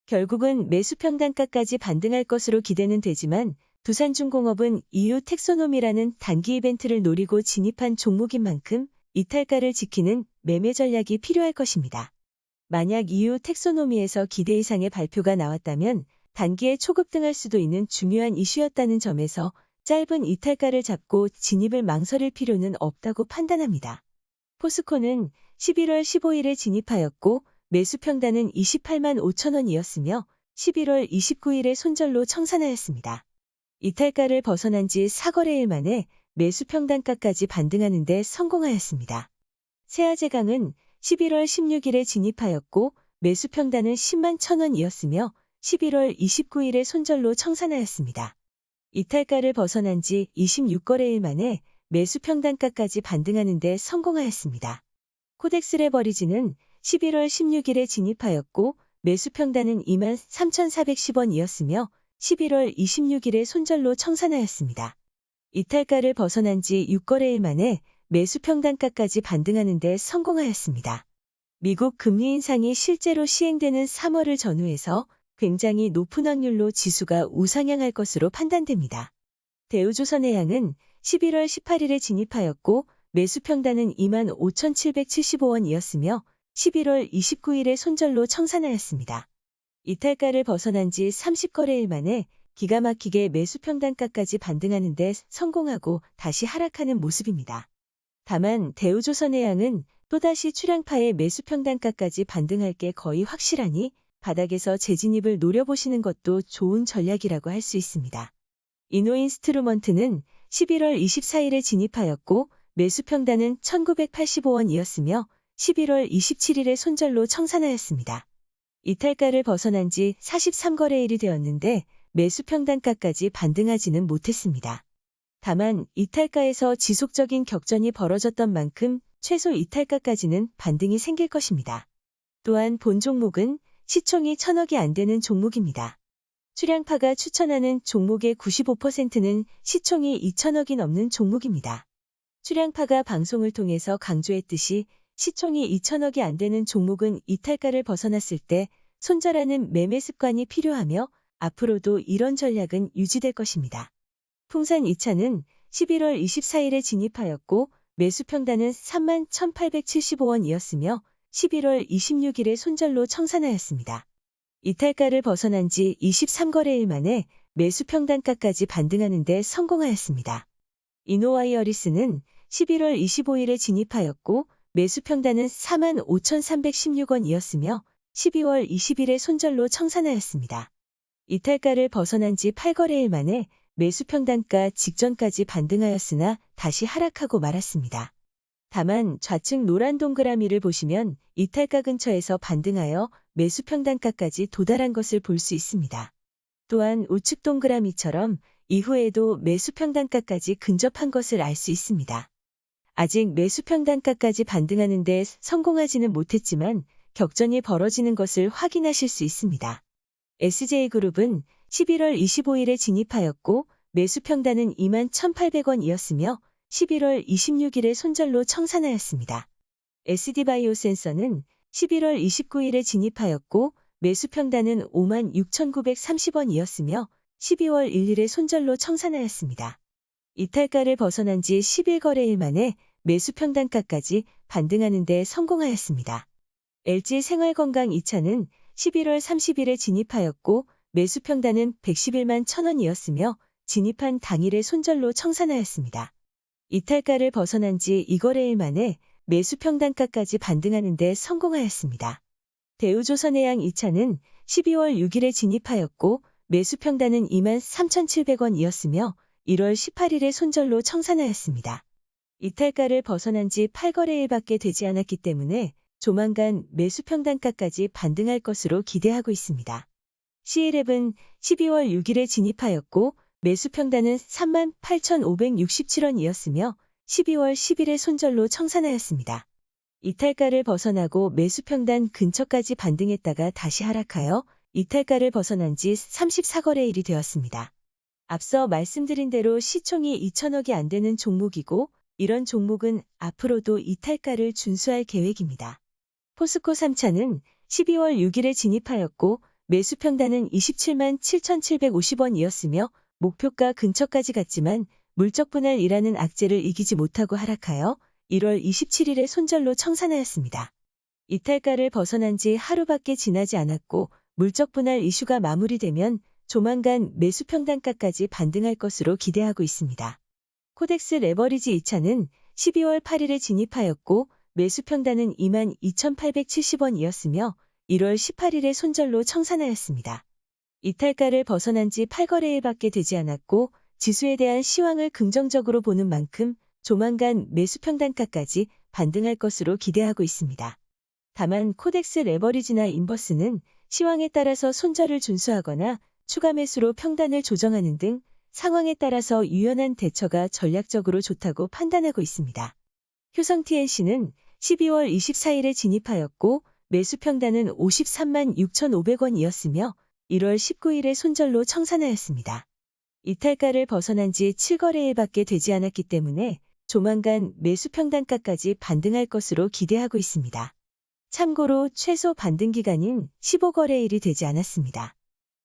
결국은 매수 평단가까지 반등할 것으로 기대는 되지만 두산중공업은 EU 텍소노미라는 단기 이벤트를 노리고 진입한 종목인 만큼 이탈가를 지키는 매매 전략이 필요할 것입니다. 만약 EU 텍소노미에서 기대 이상의 발표가 나왔다면 단기에 초급등할 수도 있는 중요한 이슈였다는 점에서 짧은 이탈가를 잡고 진입을 망설일 필요는 없다고 판단합니다. 포스코는 11월 15일에 진입하였고 매수 평단은 28만 5천원이었으며 11월 29일에 손절로 청산하였습니다. 이탈가를 벗어난 지 4거래일 만에 매수 평단가까지 반등하는 데 성공하였습니다. 세아제강은 11월 16일에 진입하였고 매수 평단은 10만 1,000원이었으며 11월 29일에 손절로 청산하였습니다. 이탈가를 벗어난 지 26거래일 만에 매수 평단가까지 반등하는 데 성공하였습니다. 코덱스레버리지는 11월 16일에 진입하였고 매수 평단은 2만 3,410원이었으며 11월 26일에 손절로 청산하였습니다. 이탈가를 벗어난 지 6거래일 만에 매수 평단가까지 반등하는 데 성공하였습니다. 미국 금리 인상이 실제로 시행되는 3월을 전후해서 굉장히 높은 확률로 지수가 우상향할 것으로 판단됩니다. 대우조선해양은 11월 18일에 진입하였고 매수 평단은 2만 5,775원이었으며 11월 29일에 손절로 청산하였습니다. 이탈가를 벗어난 지 30거래일 만에 기가 막히게 매수 평단가까지 반등하는 데 성공하고 다시 하락하는 모습입니다. 다만 대우조선해양은 또다시 출향파의 매수 평단가까지 반등할 게 거의 확실하니 바닥에서 재진입을 노려보시는 것도 좋은 전략이라고 할 수 있습니다. 이노인스트루먼트는 11월 24일에 진입하였고 매수 평단은 1985원이었으며 11월 27일에 손절로 청산하였습니다. 이탈가를 벗어난 지 43거래일이 되었는데 매수 평단가까지 반등하지는 못했습니다. 다만 이탈가에서 지속적인 격전이 벌어졌던 만큼 최소 이탈가까지는 반등이 생길 것입니다. 또한 본 종목은 시총이 1000억이 안 되는 종목입니다. 출향파가 추천하는 종목의 95%는 시총이 2000억이 넘는 종목입니다. 출향파가 방송을 통해서 강조했듯이 시총이 2000억이 안 되는 종목은 이탈가를 벗어났을 때 손절하는 매매 습관이 필요하며 앞으로도 이런 전략은 유지될 것입니다. 풍산 2차는 11월 24일에 진입하였고 매수 평단은 31,875원이었으며 11월 26일에 손절로 청산하였습니다. 이탈가를 벗어난 지 23거래일 만에 매수 평단가까지 반등하는 데 성공하였습니다. 이노와이어리스는 11월 25일에 진입하였고 매수 평단은 45,316원이었으며 12월 20일에 손절로 청산하였습니다. 이탈가를 벗어난 지 8거래일 만에 매수 평단가 직전까지 반등하였으나 다시 하락하고 말았습니다. 다만 좌측 노란 동그라미를 보시면 이탈가 근처에서 반등하여 매수 평단가까지 도달한 것을 볼 수 있습니다. 또한 우측 동그라미처럼 이후에도 매수 평단가까지 근접한 것을 알 수 있습니다. 아직 매수 평단가까지 반등하는 데 성공하지는 못했지만 격전이 벌어지는 것을 확인하실 수 있습니다. SJ그룹은 11월 25일에 진입하였고 매수 평단은 21,800원이었으며 11월 26일에 손절로 청산하였습니다. SD바이오센서는 11월 29일에 진입하였고 매수 평단은 56,930원이었으며 12월 1일에 손절로 청산하였습니다. 이탈가를 벗어난 지 11거래일 만에 매수 평단가까지 반등하는 데 성공하였습니다. LG생활건강 2차는 11월 30일에 진입하였고 매수 평단은 111만 1000원이었으며 진입한 당일에 손절로 청산하였습니다. 이탈가를 벗어난 지 2거래일 만에 매수 평단가까지 반등하는 데 성공하였습니다. 대우조선해양 2차는 12월 6일에 진입하였고 매수 평단은 23,700원이었으며 1월 18일에 손절로 청산하였습니다. 이탈가를 벗어난 지 8거래일밖에 되지 않았기 때문에 조만간 매수 평단가까지 반등할 것으로 기대하고 있습니다. C일앱은 12월 6일에 진입하였고 매수 평단은 38,567원이었으며 12월 10일에 손절로 청산하였습니다. 이탈가를 벗어나고 매수 평단 근처까지 반등했다가 다시 하락하여 이탈가를 벗어난 지 34거래일이 되었습니다. 앞서 말씀드린 대로 시총이 2천억이 안 되는 종목이고 이런 종목은 앞으로도 이탈가를 준수할 계획입니다. 포스코 3차는 12월 6일에 진입하였고 매수 평단은 27만 7,750원이었으며 목표가 근처까지 갔지만 물적 분할이라는 악재를 이기지 못하고 하락하여 1월 27일에 손절로 청산하였습니다. 이탈가를 벗어난 지 하루밖에 지나지 않았고 물적 분할 이슈가 마무리되면 조만간 매수 평단가까지 반등할 것으로 기대하고 있습니다. 코덱스 레버리지 2차는 12월 8일에 진입하였고 매수 평단은 22,870원이었으며 1월 18일에 손절로 청산하였습니다. 이탈가를 벗어난 지 8거래일밖에 되지 않았고 지수에 대한 시황을 긍정적으로 보는 만큼 조만간 매수 평단가까지 반등할 것으로 기대하고 있습니다. 다만 코덱스 레버리지나 인버스는 시황에 따라서 손절을 준수하거나 추가 매수로 평단을 조정하는 등 상황에 따라서 유연한 대처가 전략적으로 좋다고 판단하고 있습니다. 효성TNC는 12월 24일에 진입하였고 매수 평단은 53만 6,500원이었으며 1월 19일에 손절로 청산하였습니다. 이탈가를 벗어난 지 7거래일밖에 되지 않았기 때문에 조만간 매수 평단가까지 반등할 것으로 기대하고 있습니다. 참고로 최소 반등 기간인 15거래일이 되지 않았습니다.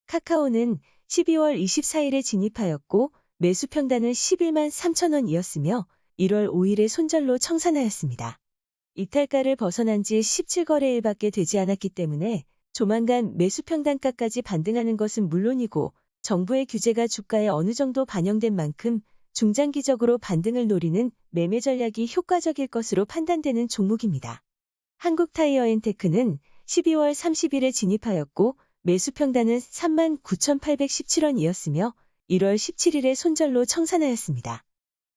카카오는 12월 24일에 진입하였고 매수 평단은 11만 3천원이었으며 1월 5일에 손절로 청산하였습니다. 이탈가를 벗어난 지 17거래일밖에 되지 않았기 때문에 조만간 매수 평단가까지 반등하는 것은 물론이고 정부의 규제가 주가에 어느 정도 반영된 만큼 중장기적으로 반등을 노리는 매매 전략이 효과적일 것으로 판단되는 종목입니다. 한국타이어앤테크는 12월 30일에 진입하였고 매수 평단은 39,817원이었으며 1월 17일에 손절로 청산하였습니다.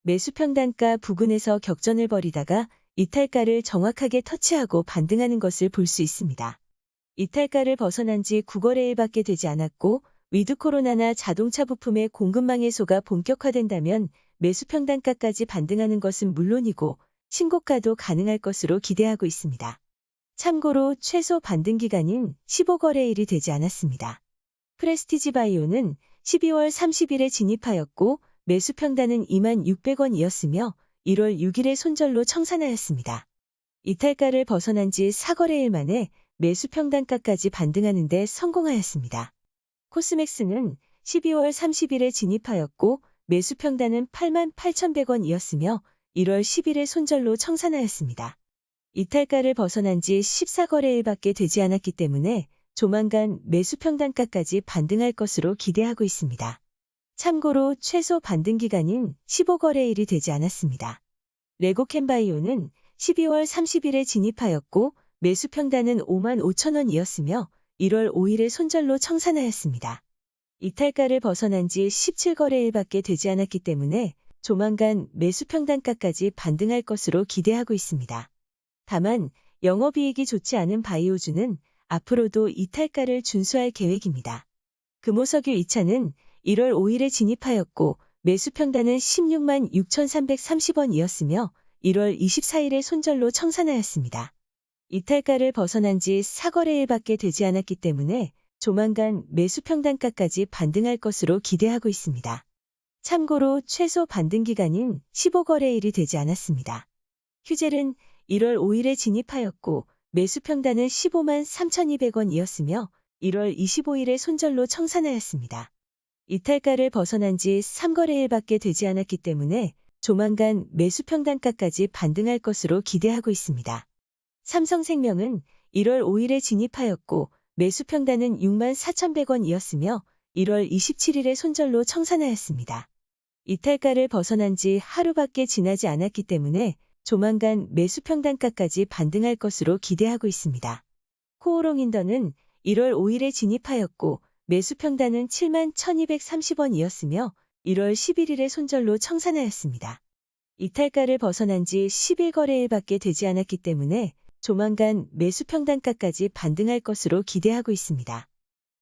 매수 평단가 부근에서 격전을 벌이다가 이탈가를 정확하게 터치하고 반등하는 것을 볼 수 있습니다. 이탈가를 벗어난 지 9거래일밖에 되지 않았고 위드 코로나나 자동차 부품의 공급망 해소가 본격화된다면 매수 평단가까지 반등하는 것은 물론이고 신고가도 가능할 것으로 기대하고 있습니다. 참고로 최소 반등 기간인 15거래일이 되지 않았습니다. 프레스티지 바이오는 12월 30일에 진입하였고 매수 평단은 26,600원이었으며 1월 6일에 손절로 청산하였습니다. 이탈가를 벗어난 지 4거래일 만에 매수 평단가까지 반등하는 데 성공하였습니다. 코스맥스는 12월 30일에 진입하였고 매수 평단은 88,100원이었으며 1월 10일에 손절로 청산하였습니다. 이탈가를 벗어난 지 14거래일밖에 되지 않았기 때문에 조만간 매수 평단가까지 반등할 것으로 기대하고 있습니다. 참고로 최소 반등 기간인 15거래일이 되지 않았습니다. 레고캠바이오는 12월 30일에 진입하였고 매수 평단은 55,000원이었으며 1월 5일에 손절로 청산하였습니다. 이탈가를 벗어난 지 17거래일밖에 되지 않았기 때문에 조만간 매수 평단가까지 반등할 것으로 기대하고 있습니다. 다만 영업이익이 좋지 않은 바이오주는 앞으로도 이탈가를 준수할 계획입니다. 금호석유 2차는 1월 5일에 진입하였고 매수 평단은 166,330원이었으며 1월 24일에 손절로 청산하였습니다. 이탈가를 벗어난 지 4거래일밖에 되지 않았기 때문에 조만간 매수 평단가까지 반등할 것으로 기대하고 있습니다. 참고로 최소 반등 기간인 15거래일이 되지 않았습니다. 휴젤은 1월 5일에 진입하였고 매수 평단은 153,200원이었으며 1월 25일에 손절로 청산하였습니다. 이탈가를 벗어난 지 3거래일밖에 되지 않았기 때문에 조만간 매수 평단가까지 반등할 것으로 기대하고 있습니다. 삼성생명은 1월 5일에 진입하였고 매수 평단은 64,100원이었으며 1월 27일에 손절로 청산하였습니다. 이탈가를 벗어난 지 하루밖에 지나지 않았기 때문에 조만간 매수 평단가까지 반등할 것으로 기대하고 있습니다. 코오롱인더는 1월 5일에 진입하였고 매수 평단은 71,230원이었으며 1월 11일에 손절로 청산하였습니다. 이탈가를 벗어난 지 11거래일밖에 되지 않았기 때문에 조만간 매수 평단가까지 반등할 것으로 기대하고 있습니다.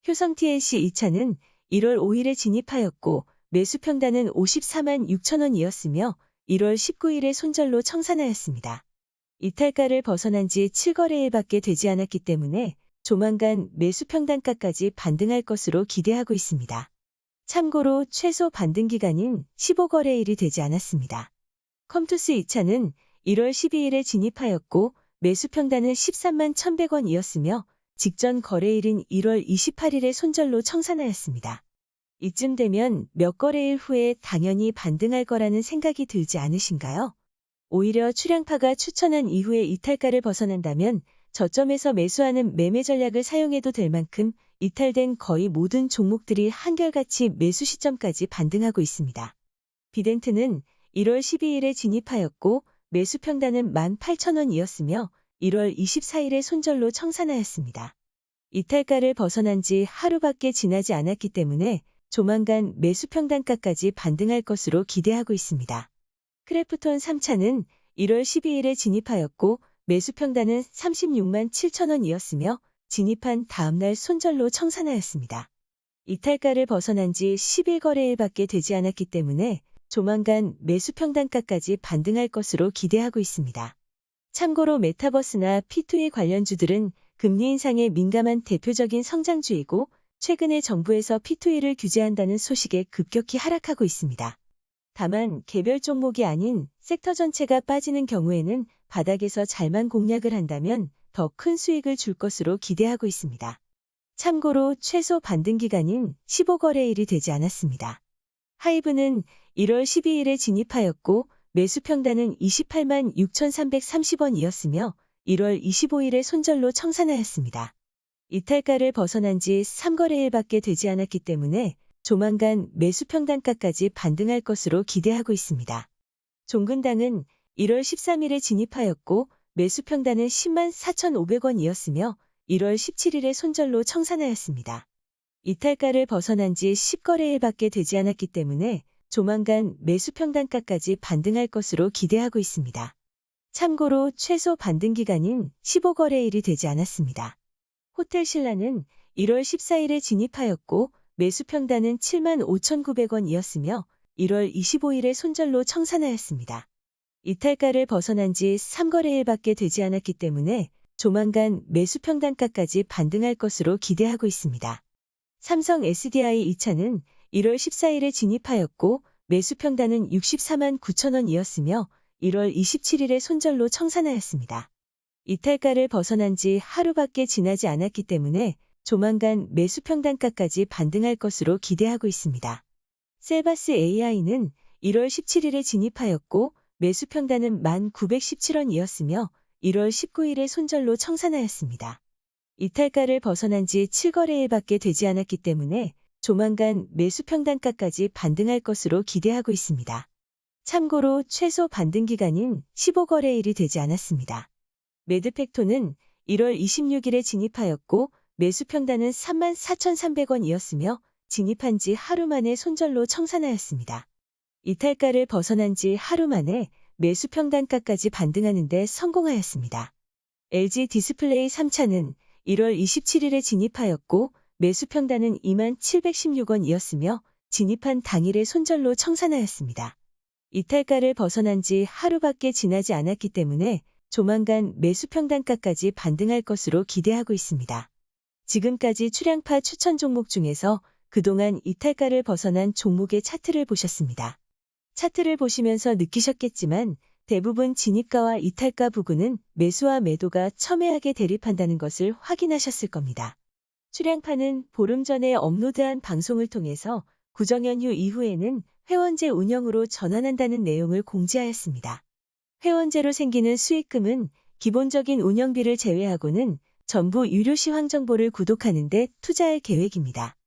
효성 TNC 2차는 1월 5일에 진입하였고 매수 평단은 546,000원이었으며 1월 19일에 손절로 청산하였습니다. 이탈가를 벗어난 지 7거래일밖에 되지 않았기 때문에 조만간 매수 평단가까지 반등할 것으로 기대하고 있습니다. 참고로 최소 반등 기간인 15거래일이 되지 않았습니다. 컴투스 2차는 1월 12일에 진입하였고 매수 평단은 131,100원이었으며 직전 거래일인 1월 28일에 손절로 청산하였습니다. 이쯤 되면 몇 거래일 후에 당연히 반등할 거라는 생각이 들지 않으신가요? 오히려 출향파가 추천한 이후에 이탈가를 벗어난다면 저점에서 매수하는 매매 전략을 사용해도 될 만큼 이탈된 거의 모든 종목들이 한결같이 매수 시점까지 반등하고 있습니다. 비덴트는 1월 12일에 진입하였고 매수 평단은 18,000원이었으며 1월 24일에 손절로 청산하였습니다. 이탈가를 벗어난 지 하루밖에 지나지 않았기 때문에 조만간 매수 평단가까지 반등할 것으로 기대하고 있습니다. 크래프톤 3차는 1월 12일에 진입하였고 매수 평단은 367,000원이었으며 진입한 다음날 손절로 청산하였습니다. 이탈가를 벗어난 지 11거래일밖에 되지 않았기 때문에 조만간 매수 평단가까지 반등할 것으로 기대하고 있습니다. 참고로 메타버스나 P2E 관련주들은 금리 인상에 민감한 대표적인 성장주이고 최근에 정부에서 P2E를 규제한다는 소식에 급격히 하락하고 있습니다. 다만 개별 종목이 아닌 섹터 전체가 빠지는 경우에는 바닥에서 잘만 공략을 한다면 더 큰 수익을 줄 것으로 기대하고 있습니다. 참고로 최소 반등 기간인 15거래일이 되지 않았습니다. 하이브는 1월 12일에 진입하였고 매수 평단은 28만 6,330원이었으며 1월 25일에 손절로 청산하였습니다. 이탈가를 벗어난 지 3거래일밖에 되지 않았기 때문에 조만간 매수 평단가까지 반등할 것으로 기대하고 있습니다. 종근당은 1월 13일에 진입하였고 매수 평단은 10만 4,500원이었으며 1월 17일에 손절로 청산하였습니다. 이탈가를 벗어난 지 10거래일밖에 되지 않았기 때문에 조만간 매수 평단가까지 반등할 것으로 기대하고 있습니다. 참고로 최소 반등 기간인 15거래일이 되지 않았습니다. 호텔신라는 1월 14일에 진입하였고 매수 평단은 7만 5,900원이었으며 1월 25일에 손절로 청산하였습니다. 이탈가를 벗어난 지 3거래일밖에 되지 않았기 때문에 조만간 매수 평단가까지 반등할 것으로 기대하고 있습니다. 삼성 SDI 2차는 1월 14일에 진입하였고 매수 평단은 64만 9천원이었으며 1월 27일에 손절로 청산하였습니다. 이탈가를 벗어난 지 하루밖에 지나지 않았기 때문에 조만간 매수 평단가까지 반등할 것으로 기대하고 있습니다. 셀바스 AI는 1월 17일에 진입하였고 매수 평단은 1,917원이었으며 1월 19일에 손절로 청산하였습니다. 이탈가를 벗어난 지 7거래일밖에 되지 않았기 때문에 조만간 매수 평단가까지 반등할 것으로 기대하고 있습니다. 참고로 최소 반등 기간인 15거래일이 되지 않았습니다. 매드팩토는 1월 26일에 진입하였고 매수 평단은 3만 4,300원이었으며 진입한 지 하루 만에 손절로 청산하였습니다. 이탈가를 벗어난 지 하루 만에 매수 평단가까지 반등하는 데 성공하였습니다. LG 디스플레이 3차는 1월 27일에 진입하였고 매수 평단은 2만 716원이었으며 진입한 당일에 손절로 청산하였습니다. 이탈가를 벗어난 지 하루밖에 지나지 않았기 때문에 조만간 매수 평단가까지 반등할 것으로 기대하고 있습니다. 지금까지 출향파 추천 종목 중에서 그동안 이탈가를 벗어난 종목의 차트를 보셨습니다. 차트를 보시면서 느끼셨겠지만 대부분 진입가와 이탈가 부근은 매수와 매도가 첨예하게 대립한다는 것을 확인하셨을 겁니다. 출향파는 보름 전에 업로드한 방송을 통해서 구정연휴 이후에는 회원제 운영으로 전환한다는 내용을 공지하였습니다. 회원제로 생기는 수익금은 기본적인 운영비를 제외하고는 전부 유료 시황 정보를 구독하는 데 투자할 계획입니다.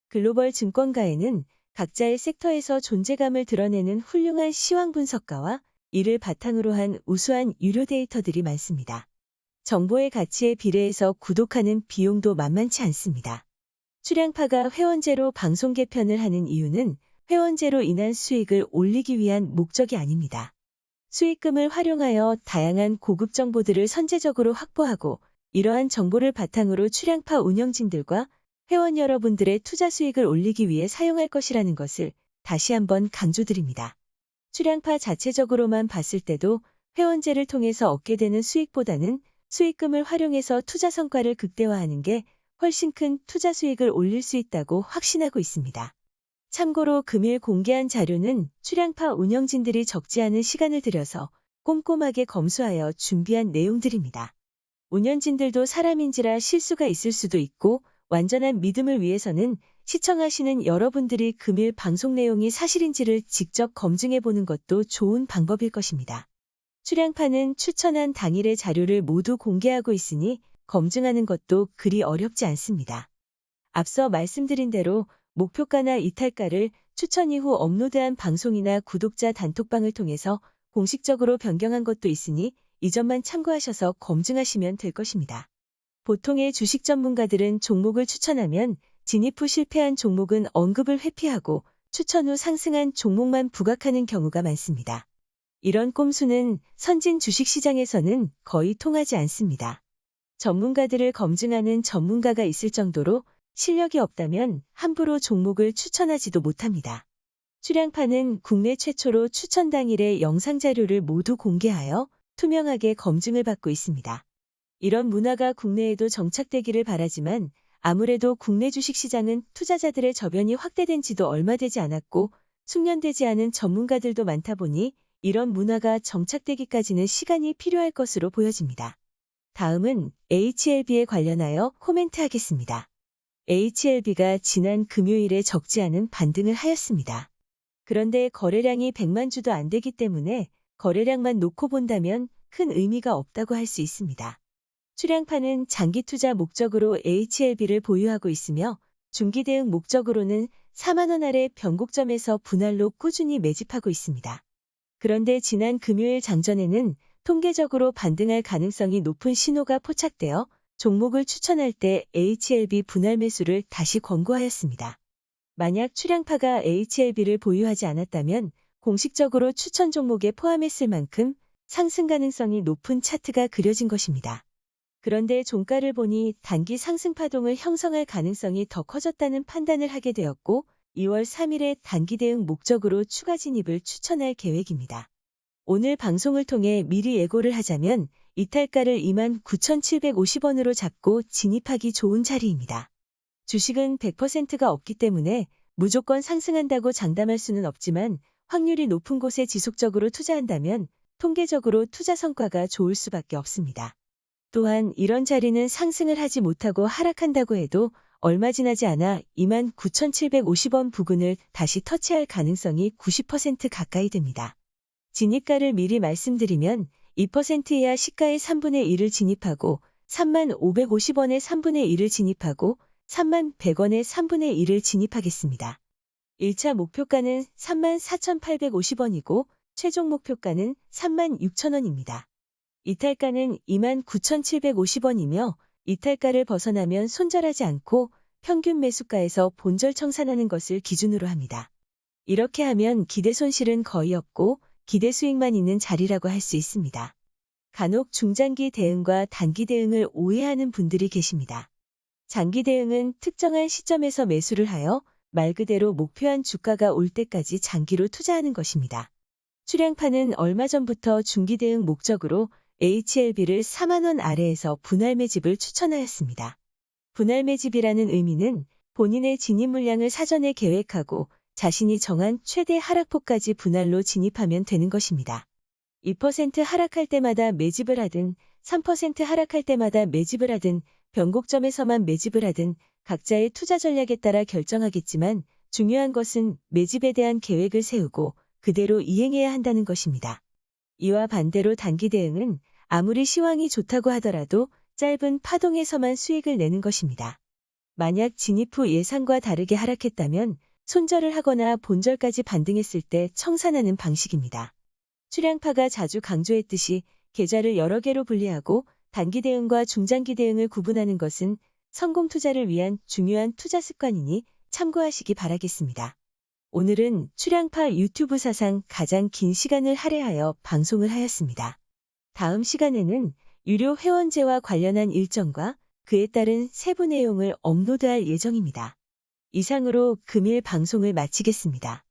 글로벌 증권가에는 각자의 섹터에서 존재감을 드러내는 훌륭한 시황 분석가와 이를 바탕으로 한 우수한 유료 데이터들이 많습니다. 정보의 가치에 비례해서 구독하는 비용도 만만치 않습니다. 출향파가 회원제로 방송 개편을 하는 이유는 회원제로 인한 수익을 올리기 위한 목적이 아닙니다. 수익금을 활용하여 다양한 고급 정보들을 선제적으로 확보하고 이러한 정보를 바탕으로 출향파 운영진들과 회원 여러분들의 투자 수익을 올리기 위해 사용할 것이라는 것을 다시 한번 강조드립니다. 출향파 자체적으로만 봤을 때도 회원제를 통해서 얻게 되는 수익보다는 수익금을 활용해서 투자 성과를 극대화하는 게 훨씬 큰 투자 수익을 올릴 수 있다고 확신하고 있습니다. 참고로 금일 공개한 자료는 출향파 운영진들이 적지 않은 시간을 들여서 꼼꼼하게 검수하여 준비한 내용들입니다. 운영진들도 사람인지라 실수가 있을 수도 있고 완전한 믿음을 위해서는 시청하시는 여러분들이 금일 방송 내용이 사실인지를 직접 검증해 보는 것도 좋은 방법일 것입니다. 출향파는 추천한 당일의 자료를 모두 공개하고 있으니 검증하는 것도 그리 어렵지 않습니다. 앞서 말씀드린 대로 목표가나 이탈가를 추천 이후 업로드한 방송이나 구독자 단톡방을 통해서 공식적으로 변경한 것도 있으니 이 점만 참고하셔서 검증하시면 될 것입니다. 보통의 주식 전문가들은 종목을 추천하면 진입 후 실패한 종목은 언급을 회피하고 추천 후 상승한 종목만 부각하는 경우가 많습니다. 이런 꼼수는 선진 주식시장에서는 거의 통하지 않습니다. 전문가들을 검증하는 전문가가 있을 정도로 실력이 없다면 함부로 종목을 추천하지도 못합니다. 출향파는 국내 최초로 추천 당일의 영상 자료를 모두 공개하여 투명하게 검증을 받고 있습니다. 이런 문화가 국내에도 정착되기를 바라지만 아무래도 국내 주식시장은 투자자들의 저변이 확대된 지도 얼마 되지 않았고 숙련되지 않은 전문가들도 많다 보니 이런 문화가 정착되기까지는 시간이 필요할 것으로 보여집니다. 다음은 HLB에 관련하여 코멘트하겠습니다. HLB가 지난 금요일에 적지 않은 반등을 하였습니다. 그런데 거래량이 100만 주도 안 되기 때문에 거래량만 놓고 본다면 큰 의미가 없다고 할 수 있습니다. 출량파는 장기 투자 목적으로 HLB를 보유하고 있으며 중기 대응 목적으로는 4만 원 아래 변곡점에서 분할로 꾸준히 매집하고 있습니다. 그런데 지난 금요일 장전에는 통계적으로 반등할 가능성이 높은 신호가 포착되어 종목을 추천할 때 HLB 분할 매수를 다시 권고하였습니다. 만약 출량파가 HLB를 보유하지 않았다면 공식적으로 추천 종목에 포함했을 만큼 상승 가능성이 높은 차트가 그려진 것입니다. 그런데 종가를 보니 단기 상승 파동을 형성할 가능성이 더 커졌다는 판단을 하게 되었고 2월 3일에 단기 대응 목적으로 추가 진입을 추천할 계획입니다. 오늘 방송을 통해 미리 예고를 하자면 이탈가를 29,750원으로 잡고 진입하기 좋은 자리입니다. 주식은 100%가 없기 때문에 무조건 상승한다고 장담할 수는 없지만 확률이 높은 곳에 지속적으로 투자한다면 통계적으로 투자 성과가 좋을 수밖에 없습니다. 또한 이런 자리는 상승을 하지 못하고 하락한다고 해도 얼마 지나지 않아 29,750원 부근을 다시 터치할 가능성이 90% 가까이 됩니다. 진입가를 미리 말씀드리면 2% 이하 시가의 3분의 1을 진입하고 3550원의 3분의 1을 진입하고 31,100원의 3분의 1을 진입하겠습니다. 1차 목표가는 34,850원이고 최종 목표가는 36,000원입니다. 이탈가는 29,750원이며 이탈가를 벗어나면 손절하지 않고 평균 매수가에서 본절 청산하는 것을 기준으로 합니다. 이렇게 하면 기대 손실은 거의 없고 기대 수익만 있는 자리라고 할 수 있습니다. 간혹 중장기 대응과 단기 대응을 오해하는 분들이 계십니다. 장기 대응은 특정한 시점에서 매수를 하여 말 그대로 목표한 주가가 올 때까지 장기로 투자하는 것입니다. 출량파는 얼마 전부터 중기 대응 목적으로 HLB를 4만 원 아래에서 분할 매집을 추천하였습니다. 분할 매집이라는 의미는 본인의 진입 물량을 사전에 계획하고 자신이 정한 최대 하락폭까지 분할로 진입하면 되는 것입니다. 2% 하락할 때마다 매집을 하든 3% 하락할 때마다 매집을 하든 변곡점에서만 매집을 하든 각자의 투자 전략에 따라 결정하겠지만 중요한 것은 매집에 대한 계획을 세우고 그대로 이행해야 한다는 것입니다. 이와 반대로 단기 대응은 아무리 시황이 좋다고 하더라도 짧은 파동에서만 수익을 내는 것입니다. 만약 진입 후 예상과 다르게 하락했다면 손절을 하거나 본절까지 반등했을 때 청산하는 방식입니다. 출량파가 자주 강조했듯이 계좌를 여러 개로 분리하고 단기 대응과 중장기 대응을 구분하는 것은 성공 투자를 위한 중요한 투자 습관이니 참고하시기 바라겠습니다. 오늘은 출량파 유튜브 사상 가장 긴 시간을 할애하여 방송을 하였습니다. 다음 시간에는 유료 회원제와 관련한 일정과 그에 따른 세부 내용을 업로드할 예정입니다. 이상으로 금일 방송을 마치겠습니다.